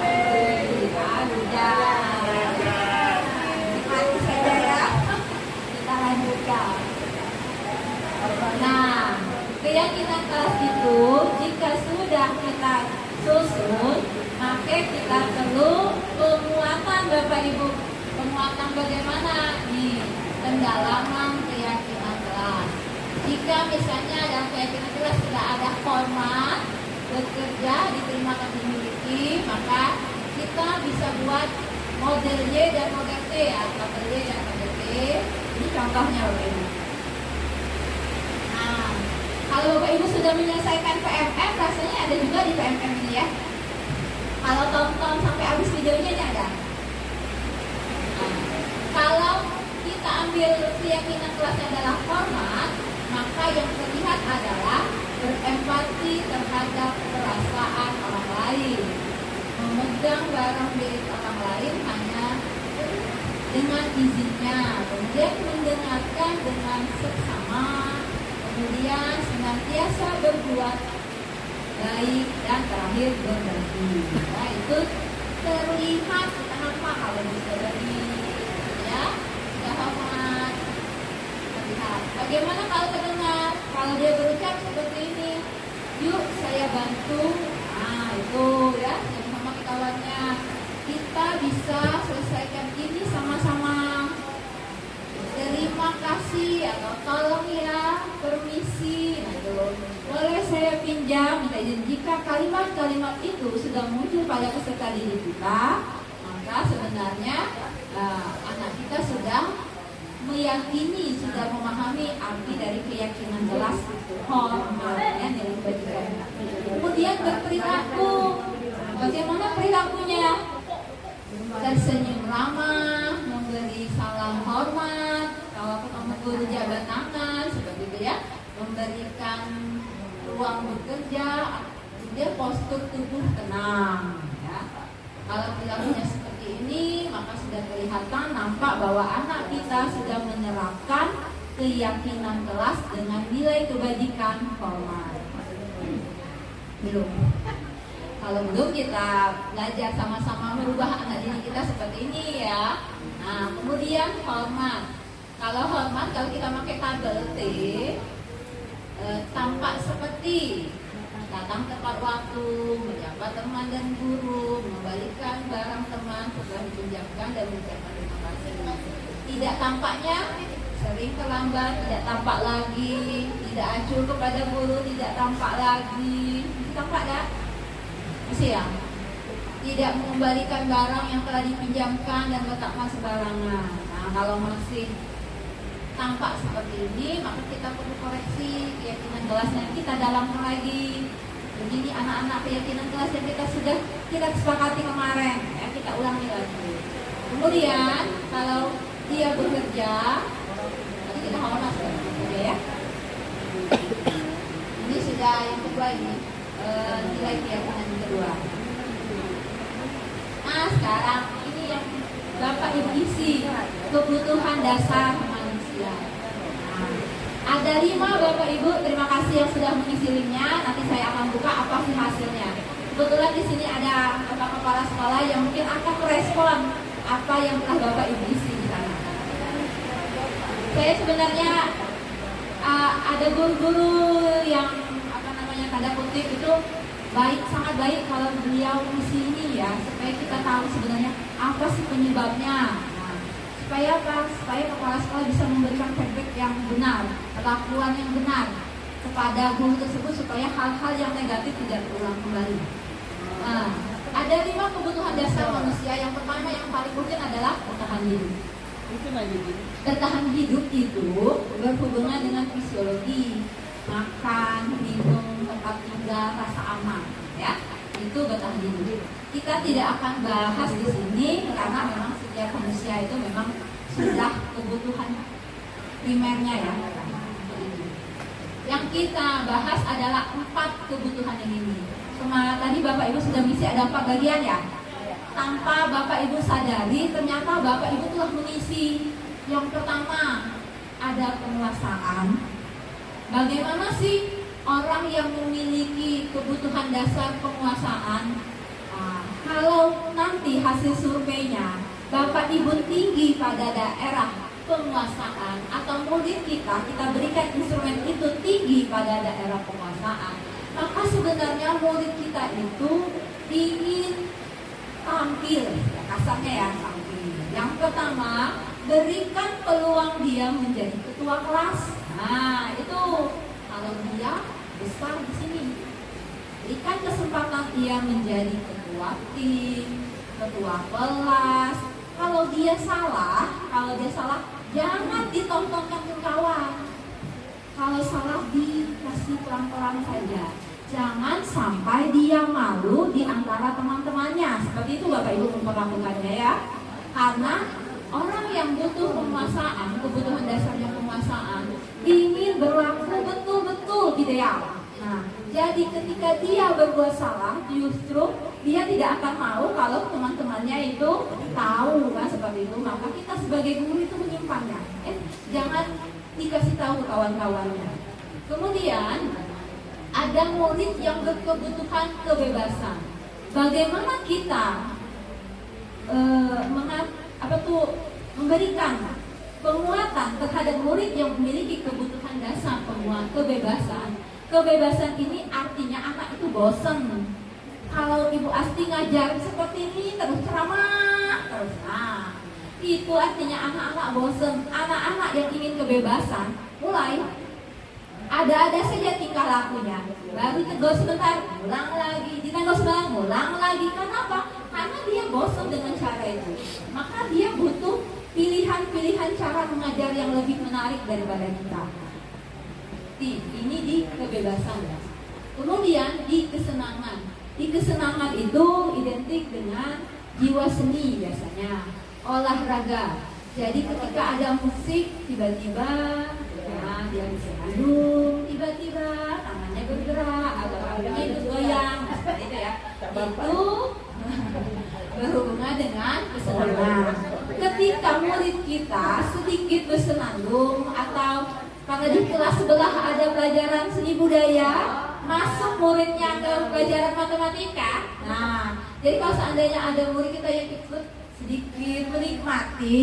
mati saja ya. Kita lanjutkan. Nah, keyakinan kelas itu jika sudah kita susun, maka kita perlu penguatan Bapak Ibu. Penguatan bagaimana? Nih, pendalaman keyakinan kelas. Jika misalnya dalam keyakinan kelas tidak ada format bekerja diterima dan dimiliki, maka kita bisa buat model Y dan model T ya, model Y dan model T. Ini contohnya Bapak Ibu. Nah, kalau Bapak Ibu sudah menyelesaikan PMM, rasanya ada juga di PMM ini ya. Kalau tonton sampai habis videonya ini ada. Nah, kalau kita ambil keyakinan kelasnya adalah format, maka yang terlihat adalah berempati terhadap perasaan orang lain, memegang barang milik orang lain hanya dengan izinnya, kemudian mendengarkan dengan seksama, kemudian senantiasa berbuat baik, dan terakhir berbagi. Nah, itu terlihat kita nampak kalau bisa dari ya, sudah hormat. Terlihat. Bagaimana kalau terdengar? Kalau dia berucap seperti ini, yuk saya bantu. Nah, itu ya, sama kawannya. Kita bisa selesaikan ini sama-sama. Terima kasih atau tolong ya, permisi. Nah, itu boleh saya pinjam, minta izin. Jika kalimat-kalimat itu sudah muncul pada peserta didik kita, maka sebenarnya anak kita sudah meyakini, sudah memahami arti dari keyakinan jelas hormatnya yang diberikan. Kemudian berperilaku, bagaimana perilakunya? Tersenyum ramah, memberi salam hormat, kalau ketemu guru jabat tangan, seperti itu ya, memberikan ruang bekerja, dia postur tubuh tenang. Ya. Kalau perilakunya seperti ini, maka sudah kelihatan nampak bahwa anak kita sudah menerapkan keyakinan kelas dengan nilai kebajikan hormat. Belum. Kalau belum, kita belajar sama-sama merubah anak didik kita seperti ini ya. Nah, kemudian hormat. Kalau hormat, kalau kita pakai tabel T, tampak seperti datang tepat waktu, menyapa teman dan guru, membalikan barang teman setelah dipinjamkan dan mengucapkan terima kasih. Tidak tampaknya sering terlambat, tidak tampak lagi, tidak acuh kepada guru, tidak tampak lagi. Tampak tak? Masih ya? Tidak mengembalikan barang yang telah dipinjamkan dan letakkan sembarangan. Nah, kalau masih tampak seperti ini, maka kita perlu koreksi keyakinan kelasnya, kita dalamkan lagi. Begini anak-anak keyakinan kelas yang kita sepakati kemarin, ya, kita ulangi lagi. Kemudian kalau dia bekerja, tadi kita hormat ya. Ini sudah yang kedua ini, nilai keyakinan yang kedua. Nah, sekarang ini yang Bapak Ibu isi kebutuhan dasar manusia. Nah, ada 5 Bapak Ibu, terima kasih yang sudah mengisi linknya. Nanti saya akan buka apa sih hasilnya. Kebetulan di sini ada Bapak Kepala Sekolah yang mungkin akan merespon apa yang telah Bapak Ibu isi di sana. Saya sebenarnya ada guru-guru yang tanda kutip itu baik, sangat baik kalau beliau isi ini ya, supaya kita tahu sebenarnya apa sih penyebabnya. Nah, supaya apa? Supaya kepala sekolah bisa memberikan feedback yang benar, perlakuan yang benar kepada guru tersebut supaya hal-hal yang negatif tidak terulang kembali. Nah, ada 5 kebutuhan dasar manusia. Yang pertama yang paling penting adalah bertahan hidup. Bertahan hidup itu berhubungan dengan fisiologi, makan, minum, tempat tinggal, rasa aman, ya. Itu bertahan hidup. Kita tidak akan bahas di sini karena memang setiap manusia itu memang sudah kebutuhan primernya ya. Yang kita bahas adalah 4 kebutuhan yang ini. Tadi Bapak Ibu sudah mengisi ada 4 bagian ya. Tanpa Bapak Ibu sadari, ternyata Bapak Ibu telah mengisi. Yang pertama ada penguasaan. Bagaimana sih orang yang memiliki kebutuhan dasar penguasaan? Nah, kalau nanti hasil surveinya Bapak Ibu tinggi pada daerah penguasaan atau murid kita berikan instrumen itu tinggi pada daerah penguasaan, maka sebenarnya murid kita itu ingin tampil, ya, kasarnya ya tampil. Yang pertama, berikan peluang dia menjadi ketua kelas. Nah, itu kalau dia besar di sini, berikan kesempatan dia menjadi ketua tim, ketua kelas. Kalau dia salah, jangan ditontonkan ke kawan. Kalau salah dikasih pelan-pelan saja. Jangan sampai dia malu di antara teman-temannya. Seperti itu Bapak Ibu memperlakukannya ya. Karena orang yang butuh penguasaan, kebutuhan dasarnya penguasaan, ingin berlaku betul-betul ideal. Nah, jadi ketika dia berbuat salah, justru dia tidak akan mau kalau teman-temannya itu tahu kan seperti itu. Maka kita sebagai guru itu menyimpannya. Jangan dikasih tahu ke kawan-kawannya. Kemudian ada murid yang berkebutuhan kebebasan. Bagaimana kita memberikan penguatan terhadap murid yang memiliki kebutuhan dasar kebebasan. Kebebasan ini artinya anak itu bosan. Kalau Ibu Asti ngajar seperti ini terus ceramah terus, nah itu artinya anak-anak bosan. Anak-anak yang ingin kebebasan mulai ada-ada saja tingkah lakunya. Baru tegur sebentar, ulang lagi, ditegur sebentar, ulang lagi. Kenapa? Karena dia bosan dengan cara itu. Maka dia butuh pilihan-pilihan cara mengajar yang lebih menarik daripada kita. Ini di kebebasan ya. Kemudian di kesenangan. Di kesenangan itu identik dengan jiwa seni biasanya, olahraga. Jadi ketika ada musik tiba-tiba ya, dia bisa nandung, tiba-tiba tangannya bergerak atau kakinya itu goyang, seperti itu ya. Itu berhubungan dengan kesenangan. Ketika murid kita sedikit bersenandung atau karena di kelas sebelah ada pelajaran seni budaya, masuk muridnya ke pelajaran matematika. Nah, jadi kalau seandainya ada murid kita yang ikut sedikit menikmati,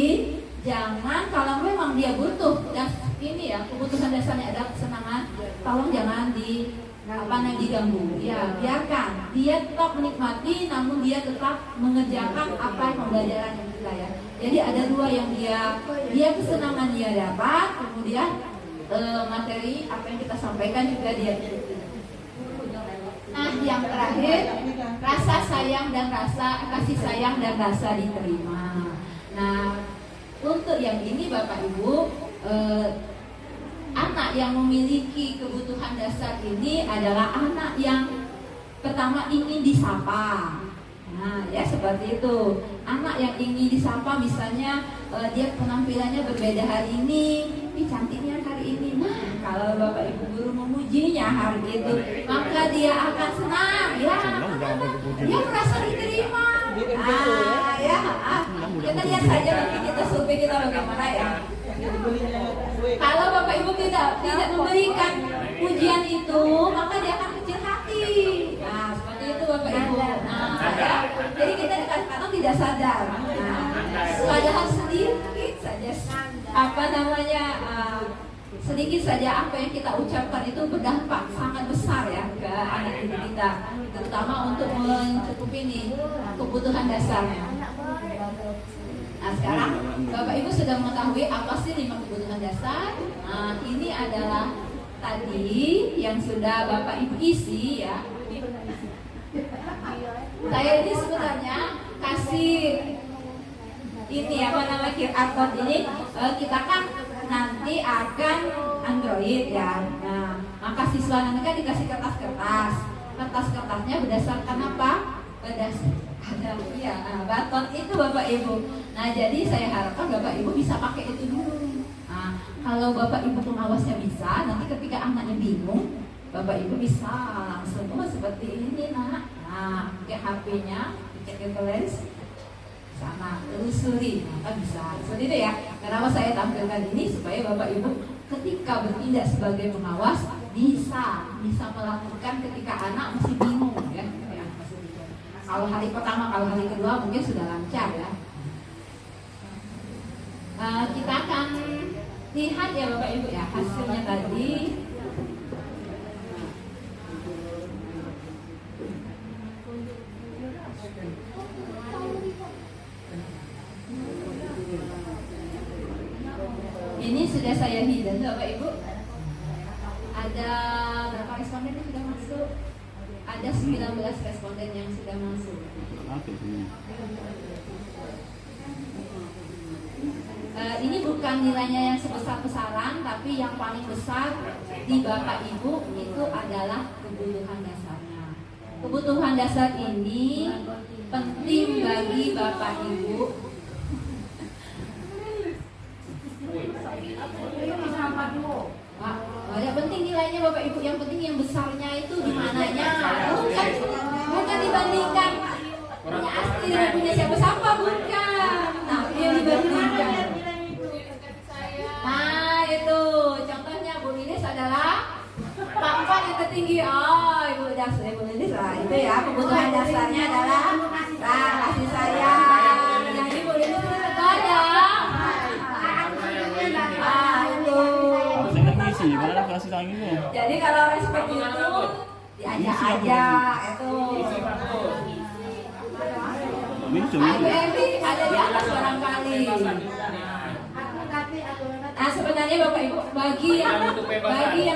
jangan kalau memang dia butuh dan ini ya kebutuhan dasarnya ada kesenangan, tolong jangan diganggu. Ya, biarkan dia tetap menikmati, namun dia tetap mengerjakan apa yang pembelajaran yang kita ya. Jadi ada 2 yang dia kesenangan dia dapat, kemudian materi apa yang kita sampaikan juga dia. Nah, yang terakhir kasih sayang dan rasa diterima. Nah, untuk yang ini Bapak Ibu, anak yang memiliki kebutuhan dasar ini adalah anak yang pertama ingin disapa. Nah, ya seperti itu. Anak yang ingin disapa, misalnya dia penampilannya berbeda hari ini, cantiknya hari ini. Nah, kalau Bapak Ibu guru memuji dipujinya hari itu, maka dia akan senang, ya. Dia merasa diterima. Ya. Kita lihat saja nanti kita survei kita bagaimana ya. Kalau Bapak Ibu tidak memberikan pujian itu, maka dia akan kecil hati. Nah, seperti itu Bapak Ibu. Nah, ya. Jadi kita kadang-kadang tidak sadar. Nah, padahal sedikit saja sedikit saja apa yang kita ucapkan itu berdampak sangat besar ya ke anak didik kita, terutama untuk mencukupi kebutuhan dasarnya. Nah, sekarang Bapak Ibu sudah mengetahui apa sih 5 kebutuhan dasar. Nah, ini adalah tadi yang sudah Bapak Ibu isi ya. Saya ini sebenarnya kasih ini QR code ini, kita kan nanti akan Android ya. Nah, maka siswa nanti kan dikasih kertas-kertasnya berdasarkan apa? Baton itu Bapak Ibu. Nah, jadi saya harapkan Bapak Ibu bisa pakai itu dulu. Nah, kalau Bapak Ibu pengawasnya bisa, nanti ketika anaknya bingung, Bapak Ibu bisa langsung seperti ini nak. Nah, pakai HP-nya, dicek lens sama telusuri, maka bisa seperti itu ya. Kenapa saya tampilkan ini supaya Bapak Ibu ketika bertindak sebagai pengawas bisa melakukan ketika anak masih bingung ya. Kalau hari pertama, kalau hari kedua mungkin sudah lancar ya. Kita akan lihat ya Bapak Ibu ya hasilnya tadi. Ini sudah saya hidden Bapak Ibu. Ada berapa responden yang sudah masuk? Ada 19 responden yang sudah masuk. Ini bukan nilainya yang sebesar-besaran, tapi yang paling besar di Bapak Ibu itu adalah kebutuhan dasarnya. Kebutuhan dasar ini penting bagi Bapak Ibu. Yang penting nilainya Bapak Ibu, yang penting yang besarnya itu di mananya. Bukan dibandingkan punya Asti dengan punya siapa-siapa, bukan. Tapi yang dibandingkan. Nah, itu contohnya Bu Lilis adalah pangkat yang tertinggi. Oh, Ibu Lilis lah. Itu ya, kebutuhan dasarnya adalah kasih sayang. Jadi Bu Lilis itu ada. Jadi kalau respect itu diajak aja itu. Ibu Evi ada di atas barangkali. Nah, sebenarnya Bapak Ibu bagi yang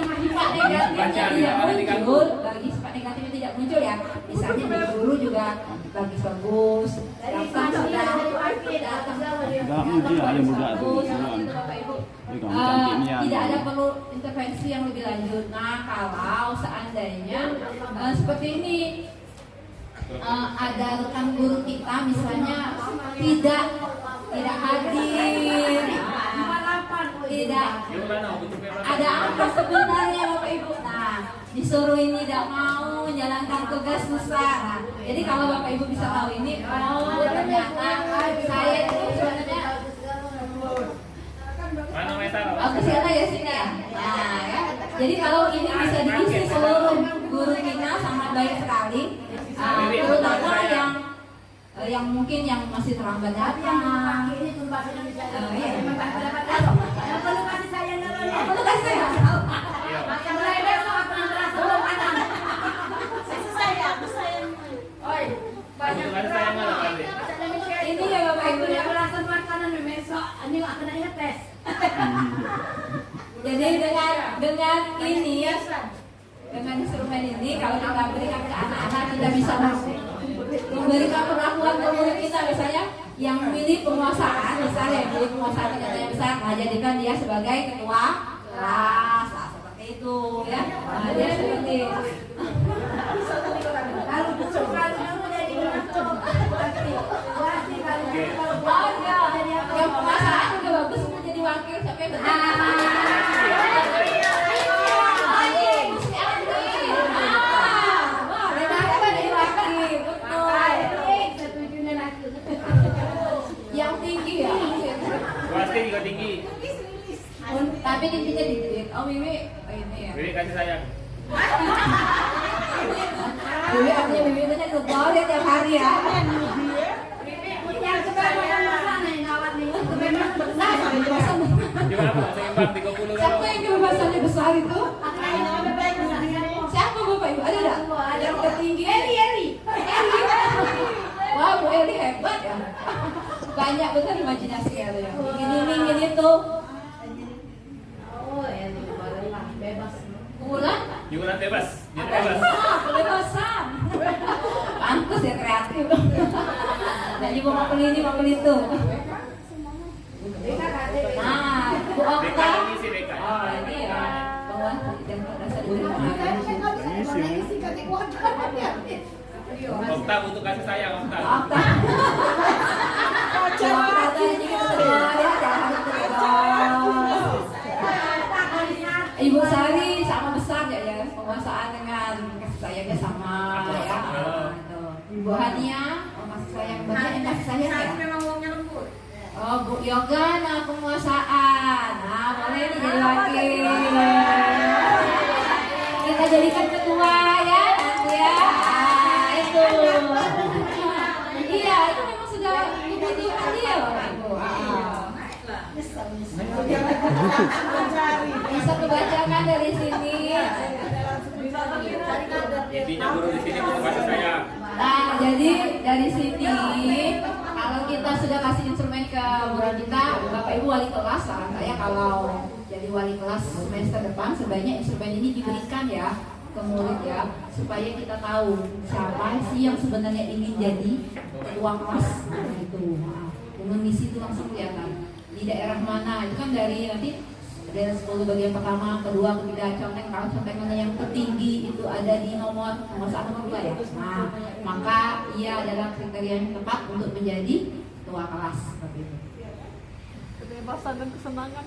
sifat negatifnya tidak muncul, ya. Misalnya di guru juga bagus bagus. Datang sudah Bapak Ibu. Tidak ada perlu intervensi yang lebih lanjut. Nah, kalau seandainya seperti ini ada rekan guru kita misalnya tidak hadir, tidak ada apa sebenarnya Bapak Ibu. Nah, disuruh ini tidak mau menjalankan tugas susah. Nah, jadi kalau Bapak Ibu bisa tahu ini, ternyata saya itu sebenarnya aku siapa ya sini ya. Nah, ya. Jadi kalau ini bisa diisi seluruh guru kita sangat baik sekali, terutama yang mungkin yang masih terlambat datang. Perlu kasih sayang dulu ya. Perlu kasih sayang. Mulai besok aku nanti belum ada. Selesai ya, aku sayang. Oi, banyak sayang kali. Ini ya Bapak Ibu ya, merasa makanan besok ini akan ada tes. Jadi dengan ini ya, dengan instrumen ini kalau kita berikan ke anak-anak kita bisa memberikan perlakuan ke murid kita, misalnya yang memilih penguasaan, misalnya yang memilih penguasaan yang besar, nah jadikan dia sebagai ketua kelas, nah, seperti itu ya. Nah, dia seperti kalau yang penguasaan juga bagus menjadi wakil sampai betul. Bibik kasih sayang. Bibi artinya bibi itu nya lupa dia tiap hari ya. Yang kebebasan nih ngawat nih. Kebebasan besar. Gimana Pak? Seimbang 30 Siapa yang kebebasannya besar itu? Siapa Bapak Ibu? Ada enggak? Yang tertinggi Eli. Wah, Bu Eli hebat ya. Banyak betul imajinasi ya tuh ya. Ingin itu. Oh, ya bebas. Bulan? Jualan bebas. Jualan bebas. Kebebasan. Pantes ya kreatif. Dan juga mau beli ini, mau beli itu. Nah, Bu Deka Okta. yang ngisi Deka. Oh, ini ya. Bahwa yang terasa diterima. Okta butuh kasih sayang Okta. Okta. Okta ini kita terima ya, jangan terus. Ibu Sari sama besar ya, penguasaan dengan kasih sayangnya sama ya. Gitu. Ibu Hania, kasih sayang banyak, kasih sayang ya. Memang uangnya lembut. Oh, Bu Yoga, nah penguasaan. Nah, boleh nih jadi wakil. Kita jadikan ketua ya nanti ya. Ah, itu. Iya, itu memang sudah kebutuhan dia Bapak Ibu. Bisa kebacakan dari sini. Intinya guru di sini butuh kasih sayang. Nah, jadi dari sini kalau kita sudah kasih instrumen ke murid kita, Bapak Ibu wali kelas, saran saya kalau jadi wali kelas semester depan sebaiknya instrumen ini diberikan ya ke murid ya, supaya kita tahu siapa sih yang sebenarnya ingin jadi ketua kelas gitu. Nah, dengan misi itu langsung kelihatan di daerah mana, itu kan dari nanti dari 10 bagian pertama, kedua, ketiga, conteng, kalau conteng mana yang tertinggi itu ada di nomor 1 nomor 2 ya. Nah, maka ia adalah kriteria yang tepat untuk menjadi ketua kelas seperti itu. Kebebasan dan kesenangan.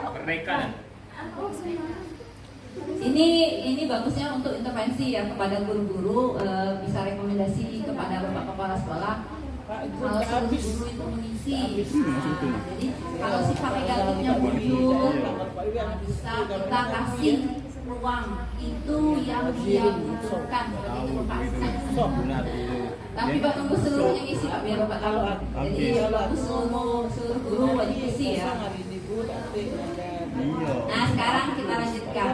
Merdeka. Ini bagusnya untuk intervensi ya kepada guru-guru, bisa rekomendasi kepada bapak kepala sekolah kalau seluruh guru itu mengisi. Nah, jadi kalau sifat negatifnya muncul, bisa kita kasih ruang itu yang dia butuhkan seperti itu Pak. Tapi Pak tunggu seluruhnya ngisi Pak biar Bapak tahu. Jadi bagus seluruh guru wajib isi ya. Nah sekarang kita lanjutkan.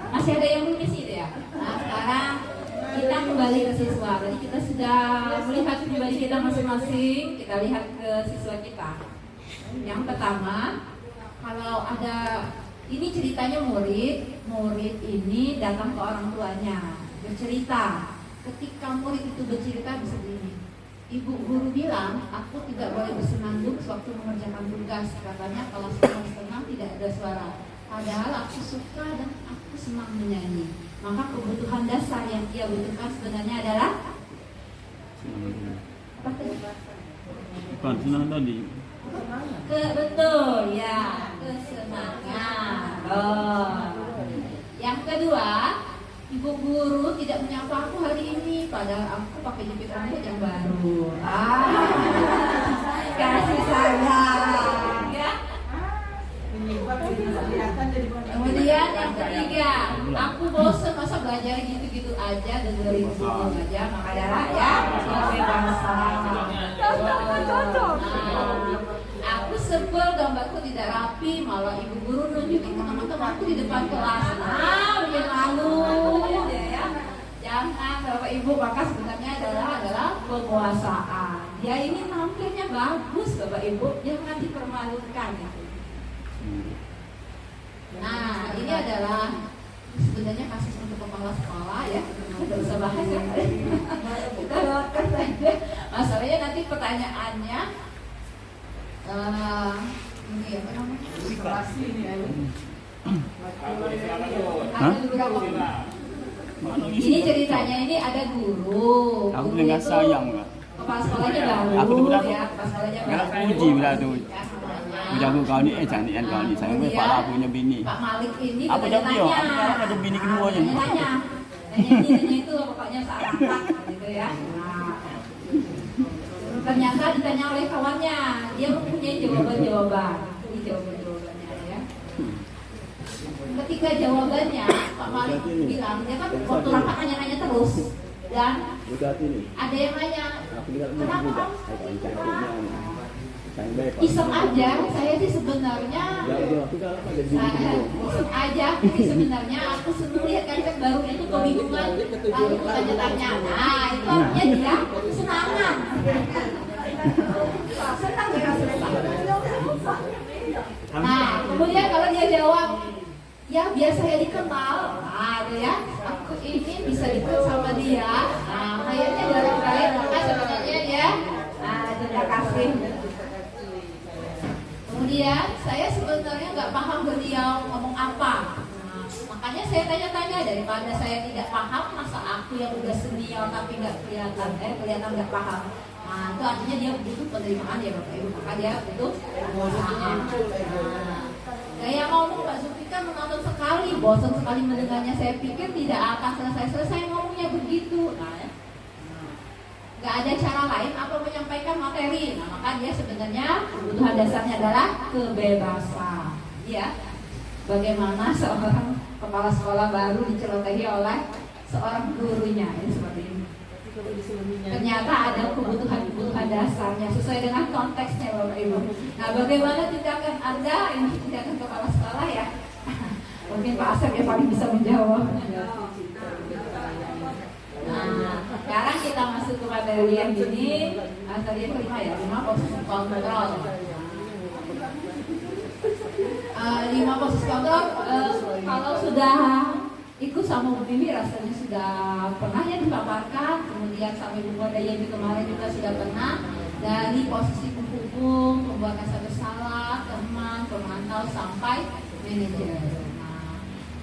Masih ada yang belum isi itu ya. Nah sekarang kita kembali ke siswa. Jadi kita sudah melihat pribadi kita masing-masing. Kita lihat ke siswa kita. Yang pertama, kalau ada ini ceritanya murid ini datang ke orang tuanya bercerita. Ketika murid itu bercerita bisa begini, Ibu guru bilang aku tidak boleh bersenandung sewaktu mengerjakan tugas. Katanya kalau senang tidak ada suara. Padahal aku suka dan aku senang menyanyi. Maka kebutuhan dasar yang ia butuhkan sebenarnya adalah apa tadi? Bukan senang tadi. Betul ya, kesenangan. Oh. Yang kedua, ibu guru tidak menyapa aku hari ini, padahal aku pakai jepit rambut yang baru. Kasih sayang, ya. Kemudian yang ketiga, aku bosan masa belajar gitu-gitu aja, dengerin guru aja, maka darah ya, kebebasan. Aku sebel gambarku tidak rapi, malah ibu guru nunjukin ke teman-temanku di depan kelas. Bikin malu, ya. Jangan Bapak Ibu, maka sebenarnya adalah penguasaan. Dia ini tampilnya bagus Bapak Ibu, jangan dipermalukan gitu. Nah, ini adalah sebenarnya kasus untuk kepala sekolah ya. Tidak usah bahas ya. Kita lewatkan saja. Masalahnya nanti pertanyaannya ini apa namanya? Ada beberapa. Ini ceritanya ini ada guru. Aku dengan sayang enggak. Kepala sekolahnya baru. Aku tuh bilang, ya, kepala sekolahnya enggak baru. puji bila tu. Ya, Jago kau ni cantik kan kau ni. Saya kepala punya bini. Pak Malik ini Apa jawab dia? Aku sekarang ada bini keduanya. Tanya-tanya itu pokoknya searah gitu ya. Nah, Ternyata ditanya oleh kawannya, dia mempunyai jawaban-jawaban. Ini jawaban-jawabannya ya. Ketika jawabannya Pak Malik bilang, dia kan waktu rapat nanya-nanya terus. Dan ada yang nanya, kenapa? Iseng aja, saya sih sebenarnya iseng aja, tapi sebenarnya aku senang lihat kalimat baru itu kebingungan, lalu tanya-tanya. Nah, itu artinya dia kesenangan. Senang dia selesai. Nah, kemudian kalau dia jawab, ya biasa ya dikenal, nah itu ya, aku ingin bisa dikenal sama dia. Nah, kayaknya dalam kalian maka sebenarnya ya, nah terima kasih. Kemudian saya sebenarnya nggak paham beliau ngomong apa. Nah, makanya saya tanya-tanya, daripada saya tidak paham, masa aku yang udah senior tapi nggak kelihatan nggak paham. Nah, itu artinya dia butuh penerimaan ya Bapak Ibu, maka dia butuh pengusahaan. Gaya ngomong Pak Zulfikar menonton sekali, bosan sekali mendengarnya. Saya pikir tidak akan selesai-selesai ngomongnya begitu. Nah, ya. Gak ada cara lain apa menyampaikan materi. Nah, maka dia sebenarnya kebutuhan dasarnya adalah kebebasan. Ya, bagaimana seorang kepala sekolah baru dicelotehi oleh seorang gurunya, ya, seperti ini. Ternyata ada kebutuhan dasarnya sesuai dengan konteksnya Bapak Ibu. Nah, bagaimana tindakan Anda? Ini tindakan kepala sekolah ya. Mungkin Pak Asep yang paling bisa menjawab. Nah, sekarang kita masuk ke materi yang ini. Materi yang kelima ya, 5 posisi kontrol. 5 posisi kontrol. Kalau sudah ikut sama Bu Bibi rasanya sudah pernah ya dipaparkan. Kemudian sama Ibu Kodayemi kemarin juga sudah pernah. Dari posisi penghubung, pembuat rasa bersalah, teman, pemantau sampai manajer.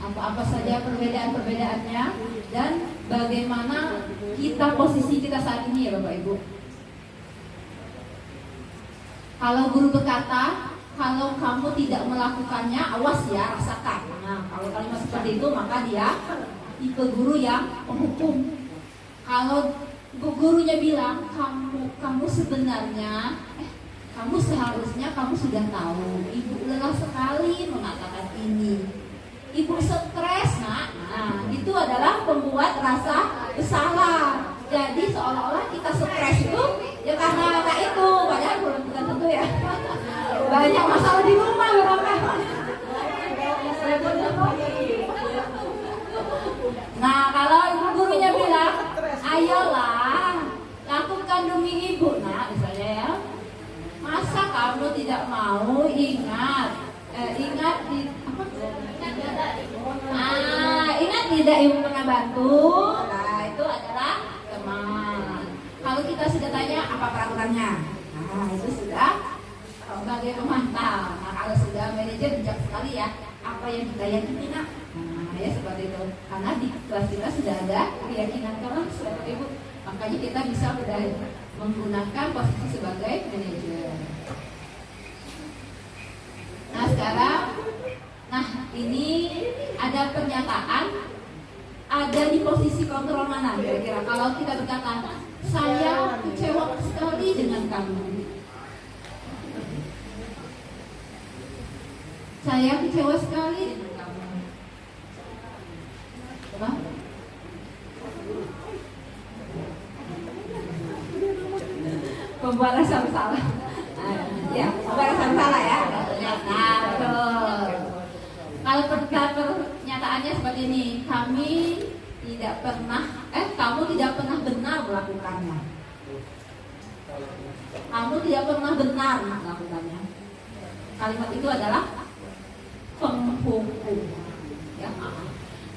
Apa-apa saja perbedaan-perbedaannya dan bagaimana posisi kita saat ini ya Bapak Ibu. Kalau guru berkata, kalau kamu tidak melakukannya, awas ya, rasakan. Nah, kalau kalimat seperti itu maka dia tipe guru yang penghukum. Kalau gurunya bilang, kamu sebenarnya, kamu seharusnya kamu sudah tahu, ibu lelah sekali mengatakan ini. Ibu stres, nah itu adalah pembuat rasa bersalah. Jadi seolah-olah kita stres itu ya karena itu, padahal belum tentu ya. Banyak masalah di rumah Bapak. Nah, kalau ibu gurunya bilang, ayolah lakukan demi ibu, nah misalnya ya, masa kamu tidak mau ingat di apa? Ingat tidak ibu pernah bantu? Nah, itu adalah teman. Kalau kita sudah tanya apa peraturannya, nah itu sudah sebagai pemantau. Nah, kalau sudah manajer bijak sekali ya, apa yang kita yakini nak? Nah, ya seperti itu. Karena di kelas kita sudah ada keyakinan kelas, Bapak Ibu. Makanya kita bisa menggunakan posisi sebagai manajer. Nah, sekarang ini ada pernyataan, ada di posisi kontrol mana kira-kira? Kalau kita berkata, saya kecewa sekali dengan kamu. Saya kecewa sekali dengan kamu. Coba. Pembuat rasa bersalah. Ya, pembuat rasa bersalah ya. Nah, betul. Kalau pernyataannya seperti ini, kamu tidak pernah benar melakukannya. Kamu tidak pernah benar melakukannya. Kalimat itu adalah penghukum. Ya,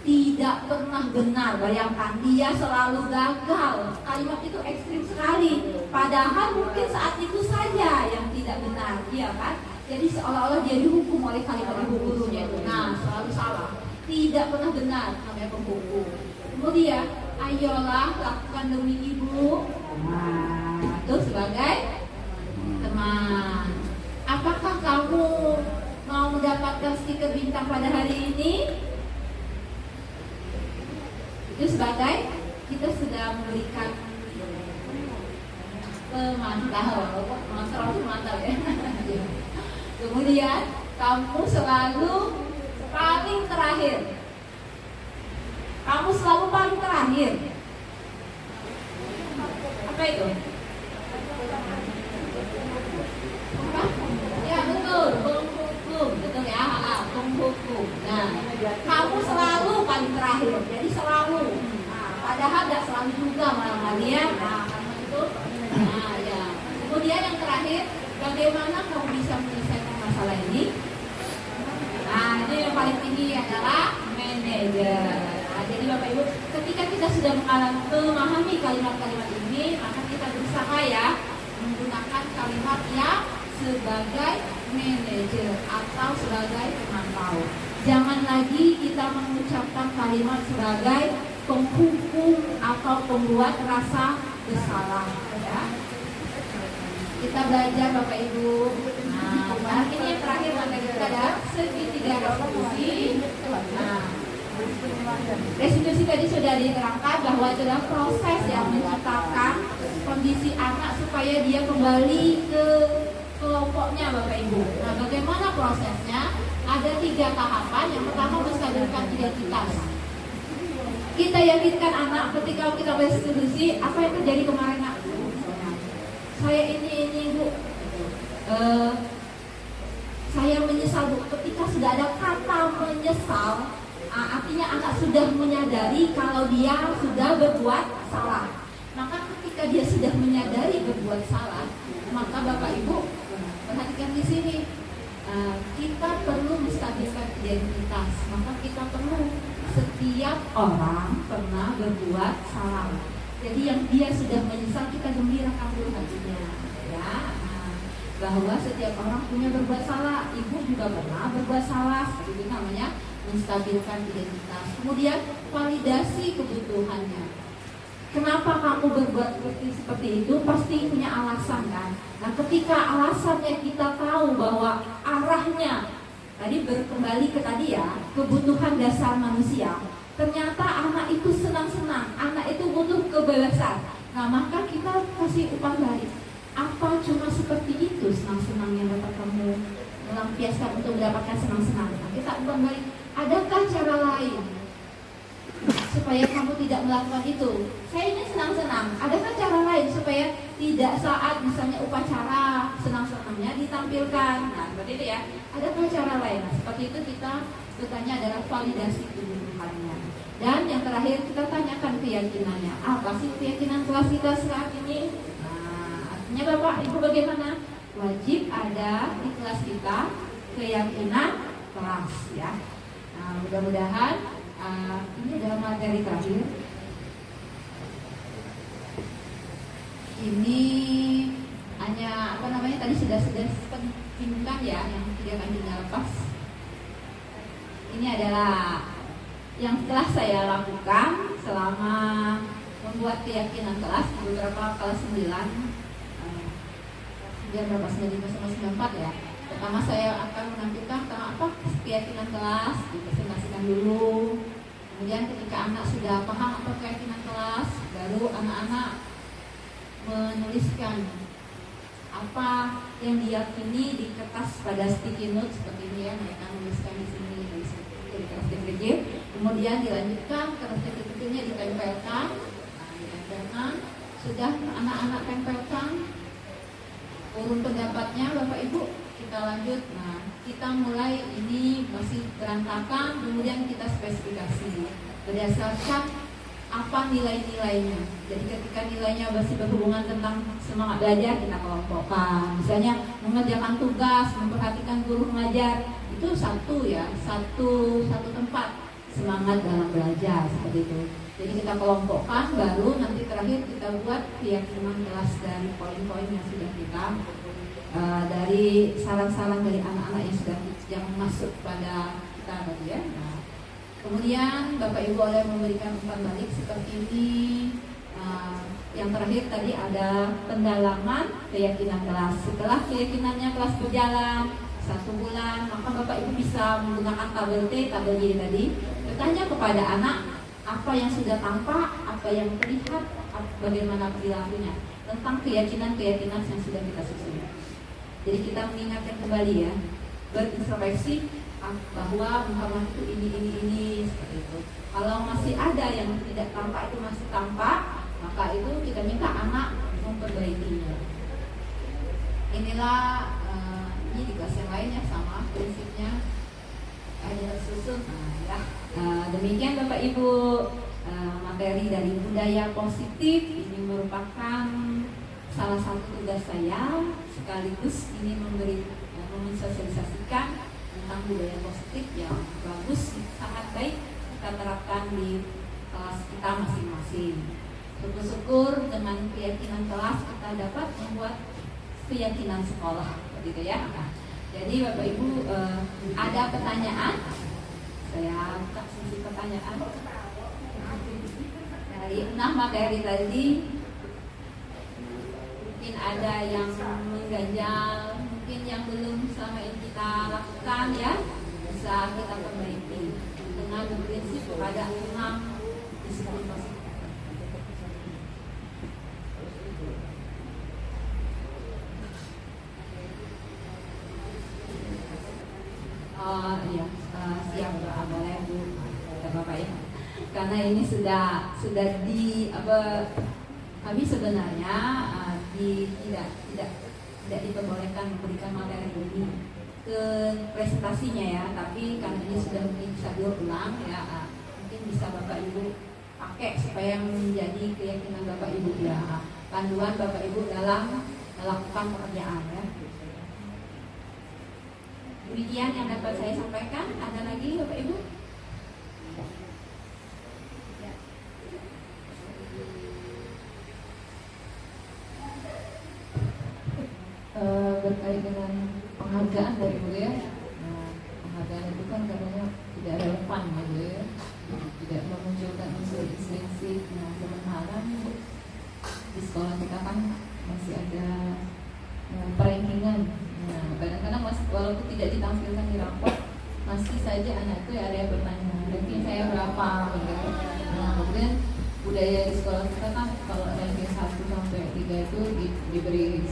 tidak pernah benar. Bayangkan dia selalu gagal. Kalimat itu ekstrim sekali. Padahal mungkin saat itu saja yang tidak benar, iya kan? Jadi seolah-olah dia dihukum oleh kalimat ibu gurunya itu. Nah, selalu salah. Tidak pernah benar, namanya penghukum. Kemudian, ayolah lakukan demi ibu. Nah, itu sebagai teman. Apakah kamu mau mendapatkan stiker bintang pada hari ini? Itu sebagai kita sudah memberikan Pemantau, mantra itu mantap ya. Kemudian kamu selalu paling terakhir. Kamu selalu paling terakhir. Apa itu? Apa? Ya betul, penghukum, betul ya, penghukum. Nah, kamu selalu paling terakhir, jadi selalu. Nah, padahal tidak selalu juga malam ya. Nah, karena itu, nah ya. Kemudian yang terakhir, bagaimana kamu bisa menyelesaikan masalah ini? Nah, ini yang paling tinggi adalah manajer. Nah, jadi Bapak Ibu, ketika kita sudah memahami kalimat-kalimat ini, maka kita berusaha ya menggunakan kalimat yang sebagai manajer atau sebagai pemantau. Jangan lagi kita mengucapkan kalimat sebagai penghukum atau pembuat rasa bersalah. Ya. Kita belajar Bapak Ibu. Nah, ini yang terakhir maka kita ada segitiga restitusi. Nah, restitusi tadi sudah diterangkan bahwa itu adalah proses yang menciptakan kondisi anak supaya dia kembali ke kelompoknya Bapak Ibu. Nah, bagaimana prosesnya? Ada 3 tahapan. Yang pertama menstabilkan identitas. Kita yakinkan anak ketika kita restitusi, apa yang terjadi kemarin nak? Saya ini Bu. Saya menyesal Bu. Ketika sudah ada kata menyesal, artinya anak sudah menyadari kalau dia sudah berbuat salah. Maka ketika dia sudah menyadari berbuat salah, maka Bapak Ibu perhatikan di sini, kita perlu menstabilkan identitas. Maka kita perlu setiap orang pernah berbuat salah. Jadi yang dia sudah menyesal, kita gembirakan dulu hatinya, ya. Bahwa setiap orang punya berbuat salah. Ibu juga pernah berbuat salah. Itu namanya menstabilkan identitas. Kemudian validasi kebutuhannya. Kenapa kamu berbuat seperti itu? Pasti punya alasan kan. Nah, ketika alasannya kita tahu bahwa arahnya tadi berkembali ke tadi ya, kebutuhan dasar manusia. Ternyata anak itu senang-senang, anak itu butuh kebebasan. Nah, maka kita kasih upah balik. Apa cuma seperti itu senang-senang yang dapat kamu melampiaskan untuk mendapatkan senang-senang? Nah, kita upah balik. Adakah cara lain supaya kamu tidak melakukan itu? Saya ini senang-senang. Adakah cara lain supaya tidak saat misalnya upacara senang-senangnya ditampilkan? Nah, seperti itu ya. Adakah cara lain? Nah, seperti itu kita bertanya adalah validasi kebutuhannya. Dan yang terakhir kita tanyakan keyakinannya. Apa sih keyakinan kelas kita saat ini? Nah, artinya Bapak Ibu bagaimana? Wajib ada di kelas kita keyakinan kelas ya. Nah, mudah-mudahan ini adalah materi terakhir. Ini hanya tadi sudah pentingkan ya, yang tidak akan tinggal lepas. Ini adalah yang telah saya lakukan selama membuat keyakinan kelas di beberapa kelas 9 berapa 95 ya. Pertama saya akan menampilkan tentang apa keyakinan kelas, dipresentasikan dulu. Kemudian ketika anak sudah paham apa keyakinan kelas, baru anak-anak menuliskan apa yang diyakini di kertas pada sticky note seperti ini ya. Mereka menuliskan di sini di kertas kecil. Kemudian dilanjutkan kertas kecilnya ditempelkan. Nah, ditempelkan. Sudah anak-anak tempelkan urun pendapatnya Bapak Ibu. Kita lanjut. Nah, kita mulai ini masih berantakan, kemudian kita spesifikasi berdasarkan apa nilai-nilainya. Jadi ketika nilainya masih berhubungan tentang semangat belajar, kita kelompokkan. Misalnya mengerjakan tugas, memperhatikan guru mengajar, itu satu tempat semangat dalam belajar seperti itu. Jadi kita kelompokkan, baru nanti terakhir kita buat keyakinan kelas dari poin-poin yang sudah kita dari saran-saran dari anak-anak yang masuk pada kita tadi ya. Nah, kemudian Bapak Ibu boleh memberikan umpan balik seperti ini. Yang terakhir tadi ada pendalaman keyakinan kelas. Setelah keyakinannya kelas berjalan 1 bulan, maka Bapak Ibu bisa menggunakan tabel T, tabel Y tadi, bertanya kepada anak apa yang sudah tampak, apa yang terlihat, bagaimana perilakunya. tentang keyakinan-keyakinan yang sudah kita susun. Jadi kita mengingatkan kembali ya, berintrospeksi bahwa Muhammad itu ini seperti itu. Kalau masih ada yang tidak tampak itu masih tampak, maka itu kita minta anak memperbaikinya. Inilah ini di kelas yang lainnya sama prinsipnya ada susun. Demikian Bapak Ibu materi dari budaya positif. Ini merupakan salah satu tugas saya, sekaligus ini mensosialisasikan tentang budaya positif yang bagus, sangat baik kita terapkan di kelas kita masing-masing. Syukur-syukur dengan keyakinan kelas kita dapat membuat keyakinan sekolah, begitu ya. Jadi Bapak Ibu ada pertanyaan? Saya buka sesi pertanyaan dari 6 materi tadi. Mungkin ada yang mengganjal, mungkin yang belum selama ini kita lakukan ya, bisa kita perbaiki dengan berprinsip kepada 6 disiplin positif. Siap boleh Bu, kata Bapak ya. Karena ini sudah di kami sebenarnya tidak diperbolehkan memberikan materi ini ke presentasinya ya, tapi karena ini sudah mungkin bisa diulang ya, mungkin bisa Bapak Ibu pakai supaya menjadi keyakinan Bapak Ibu ya, panduan Bapak Ibu dalam melakukan pekerjaan ya. Demikian yang dapat saya sampaikan. Ada lagi Bapak Ibu? Berkait dengan penghargaan dari Bu ya. Nah, penghargaan itu kan katanya tidak relevan gitu ya, tidak memunculkan unsur intrinsik. Nah, sementara di sekolah kita kan masih ada perankingan. Nah, kadang-kadang walaupun tidak ditampilkan di rapor, masih saja anak itu ada yang bertanya, ranking saya berapa gitu. Nah, kemudian budaya di sekolah kita kan kalau ranking 1 sampai 3 itu diberi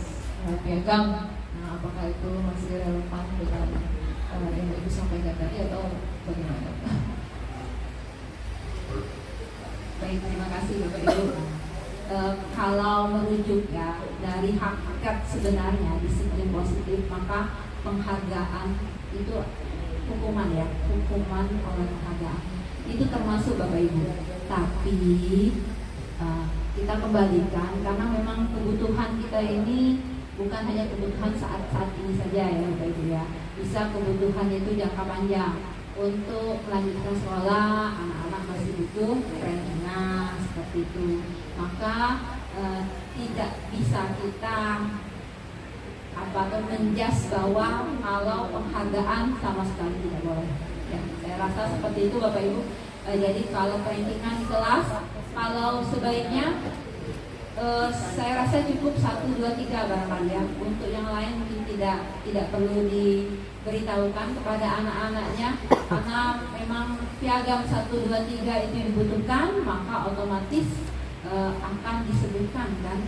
piagam. Nah, apakah itu masih relevan dengan yang Ibu sampaikan tadi atau bagaimana? Baik, terima kasih Bapak Ibu. Kalau merujuk ya dari hakikat sebenarnya disiplin positif, maka penghargaan itu hukuman ya, hukuman oleh penghargaan itu termasuk Bapak Ibu. Tapi kita kembalikan karena memang kebutuhan kita ini bukan hanya kebutuhan saat ini saja ya Bapak Ibu ya. Bisa kebutuhan itu jangka panjang. Untuk melanjutkan sekolah, anak-anak masih butuh rankingan seperti itu. Maka tidak bisa kita menjas bahwa kalau penghargaan sama sekali tidak boleh. Ya, saya rasa seperti itu Bapak Ibu. Jadi kalau rankingan di kelas, kalau sebaiknya saya rasa cukup 1, 2, 3 barangkali ya. Untuk yang lain mungkin tidak perlu diberitahukan kepada anak-anaknya, karena memang piagam 1, 2, 3 itu dibutuhkan, maka otomatis akan disebutkan kan.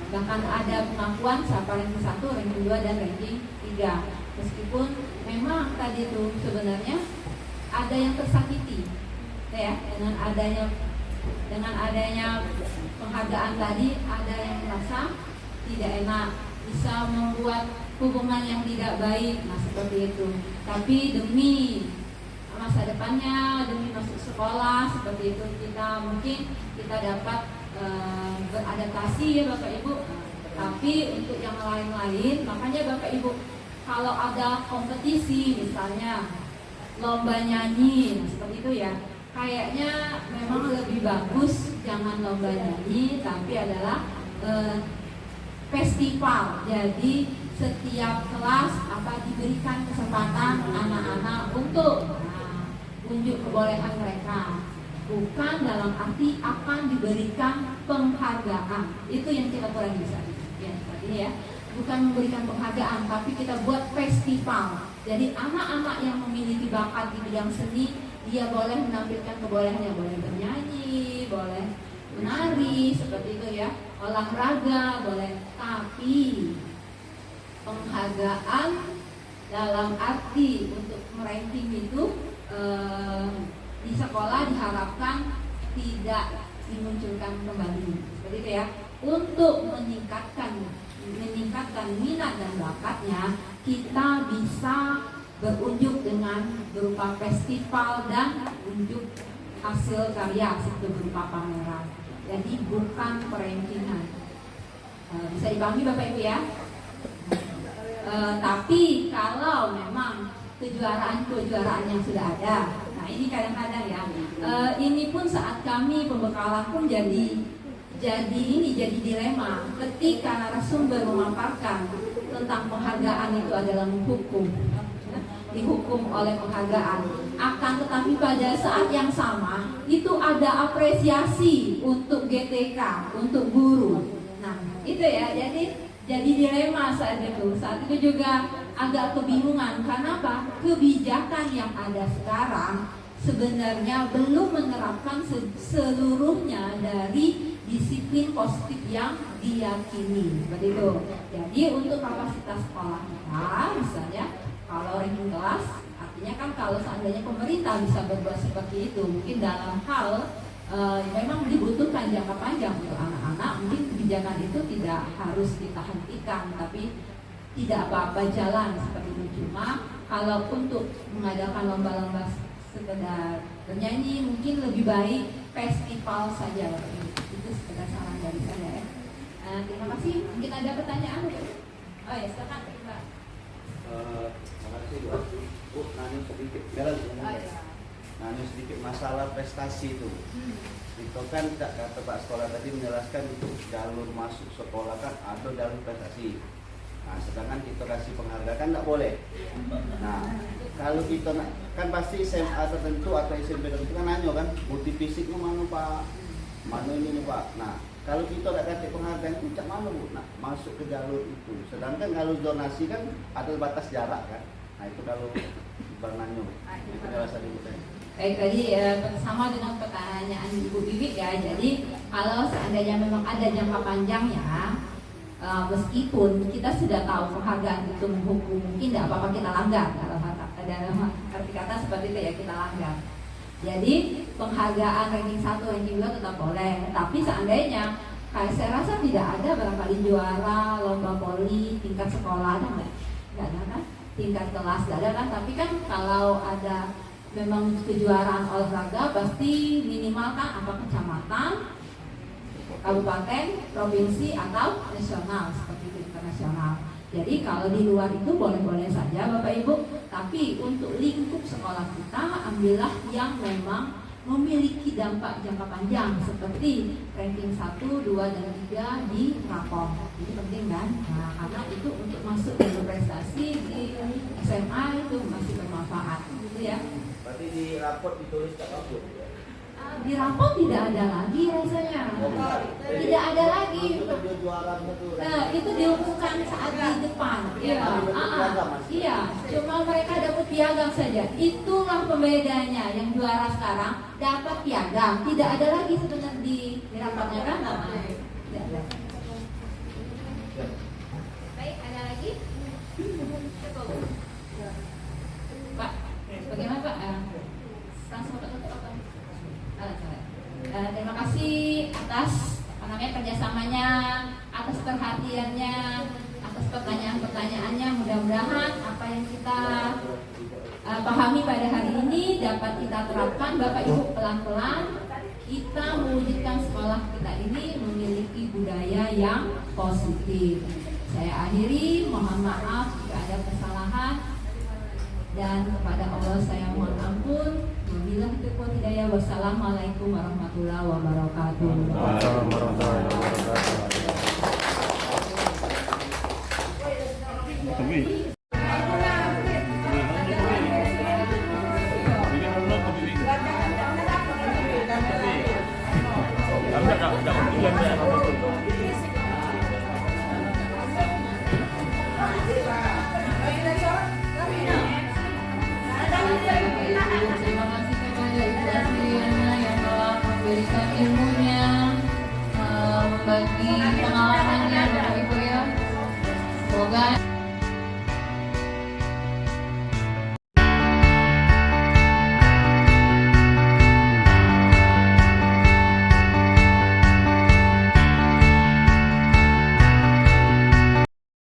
Bahkan ada pengakuan siapa ranking 1, ranking 2 dan ranking 3. Meskipun memang tadi itu sebenarnya ada yang tersakiti ya, dengan adanya penghargaan tadi, ada yang merasa tidak enak, bisa membuat hubungan yang tidak baik. Nah seperti itu. Tapi demi masa depannya, demi masuk sekolah seperti itu, kita dapat beradaptasi ya Bapak Ibu. Tapi untuk yang lain-lain, makanya Bapak Ibu kalau ada kompetisi misalnya lomba nyanyi, nah seperti itu ya, kayaknya memang lebih bagus jangan lomba nyanyi, tapi adalah festival. Jadi setiap kelas diberikan kesempatan anak-anak untuk unjuk kebolehan mereka, bukan dalam arti akan diberikan penghargaan. Itu yang kita kurang bisa ya, ini ya, bukan memberikan penghargaan, tapi kita buat festival. Jadi anak-anak yang memiliki bakat di bidang seni, dia boleh menampilkan kebolehannya, boleh bernyanyi, boleh menari, seperti itu ya. olahraga boleh, tapi penghargaan dalam arti untuk meranking itu di sekolah diharapkan tidak dimunculkan kembali, seperti itu ya. Untuk meningkatkan minat dan bakatnya, kita bisa berunjuk dengan berupa festival dan unjuk hasil karya seperti berupa pameran. Jadi bukan perankingan. Bisa dipahami Bapak Ibu ya. Tapi kalau memang kejuaraan yang sudah ada, nah ini kadang-kadang ya, ini pun saat kami pembekalan pun jadi dilema ketika narasumber memaparkan tentang penghargaan itu adalah dihukum oleh penghargaan. Akan tetapi pada saat yang sama itu ada apresiasi untuk GTK, untuk guru. Nah itu ya, jadi dilema saat itu. Saat itu juga agak kebingungan. Karena apa? Kebijakan yang ada sekarang sebenarnya belum menerapkan seluruhnya dari disiplin positif yang diyakini, seperti itu. Jadi untuk kapasitas sekolah kita, misalnya kalau ranking kelas, artinya kan kalau seandainya pemerintah bisa berbuat seperti itu, mungkin dalam hal memang dibutuhkan jangka panjang untuk anak-anak, mungkin kebijakan itu tidak harus kita hentikan, tapi tidak apa-apa jalan seperti itu. Cuma kalau untuk mengadakan lomba-lomba sekedar bernyanyi, mungkin lebih baik festival saja. Itu sekedar saran dari saya ya. Terima kasih. Mungkin ada pertanyaan? Oh ya, silakan Mbak. Terima kasih Bu. Nanya sedikit, nanya sedikit masalah prestasi itu. Itu kan kata Pak Sekolah tadi menjelaskan untuk jalur masuk sekolah kan ada jalur prestasi. Nah, sedangkan kita kasih penghargaan kan tidak boleh. Nah, kalau kita kan pasti SMA tertentu atau SMP tertentu kan nanya kan, multi fisiknya mana Pak, mana ini nih Pak. Nah, kalau kita tidak kasih penghargaan itu cak mana Bu? Nah, masuk ke jalur itu. Sedangkan kalau zonasi kan ada batas jarak kan. Nah, itu kalau bernanya, itu penjelasan Ibu tadi. Baik, tadi sama dengan pertanyaan Ibu Bibi ya. Jadi kalau seandainya memang ada jangka panjangnya, meskipun kita sudah tahu penghargaan itu menghukum, mungkin tidak apa-apa kita langgar. Dalam arti kata seperti itu ya, kita langgar. Jadi penghargaan ranking 1, ranking 2 tetap boleh. Tapi seandainya saya rasa tidak ada barangkali juara lomba poli tingkat sekolah, ada nggak? Nggak ada kan? Tingkat kelas nggak ada kan? Tapi kan kalau ada memang kejuaraan olahraga pasti minimal kan apa kecamatan, kabupaten, provinsi atau nasional, seperti itu, internasional. Jadi kalau di luar itu boleh-boleh saja Bapak Ibu, tapi untuk lingkup sekolah kita ambillah yang memang memiliki dampak jangka panjang seperti ranking 1, 2, dan 3 di rapor. Ini penting kan? Nah, karena itu untuk masuk ke prestasi di SMA itu masih bermanfaat, gitu ya. Berarti di raport ditulis tak apa? Di rapor tidak ada lagi rasanya. Tidak ada lagi. Nah, itu diumumkan saat di depan. Iya. Iya. Cuma mereka dapat piagam saja. Itulah pembedanya. Yang juara sekarang dapat piagam. Tidak ada lagi sebenarnya di rapornya kan? Tidak ada. Baik, ada lagi? Pak, bagaimana Pak? Langsung tutup apa? Terima kasih atas kerjasamanya, atas perhatiannya, atas pertanyaan-pertanyaannya. Mudah-mudahan apa yang kita pahami pada hari ini dapat kita terapkan Bapak Ibu pelan-pelan. Kita mewujudkan sekolah kita ini memiliki budaya yang positif. Saya akhiri, mohon maaf jika ada kesalahan, dan kepada Allah saya mohon ampun. Wabillahi taufiq wal hidayah. Wassalamualaikum warahmatullahi wabarakatuh. Terima kasih kepada Ibu Adriana yang telah memberikan ilmunya, membagi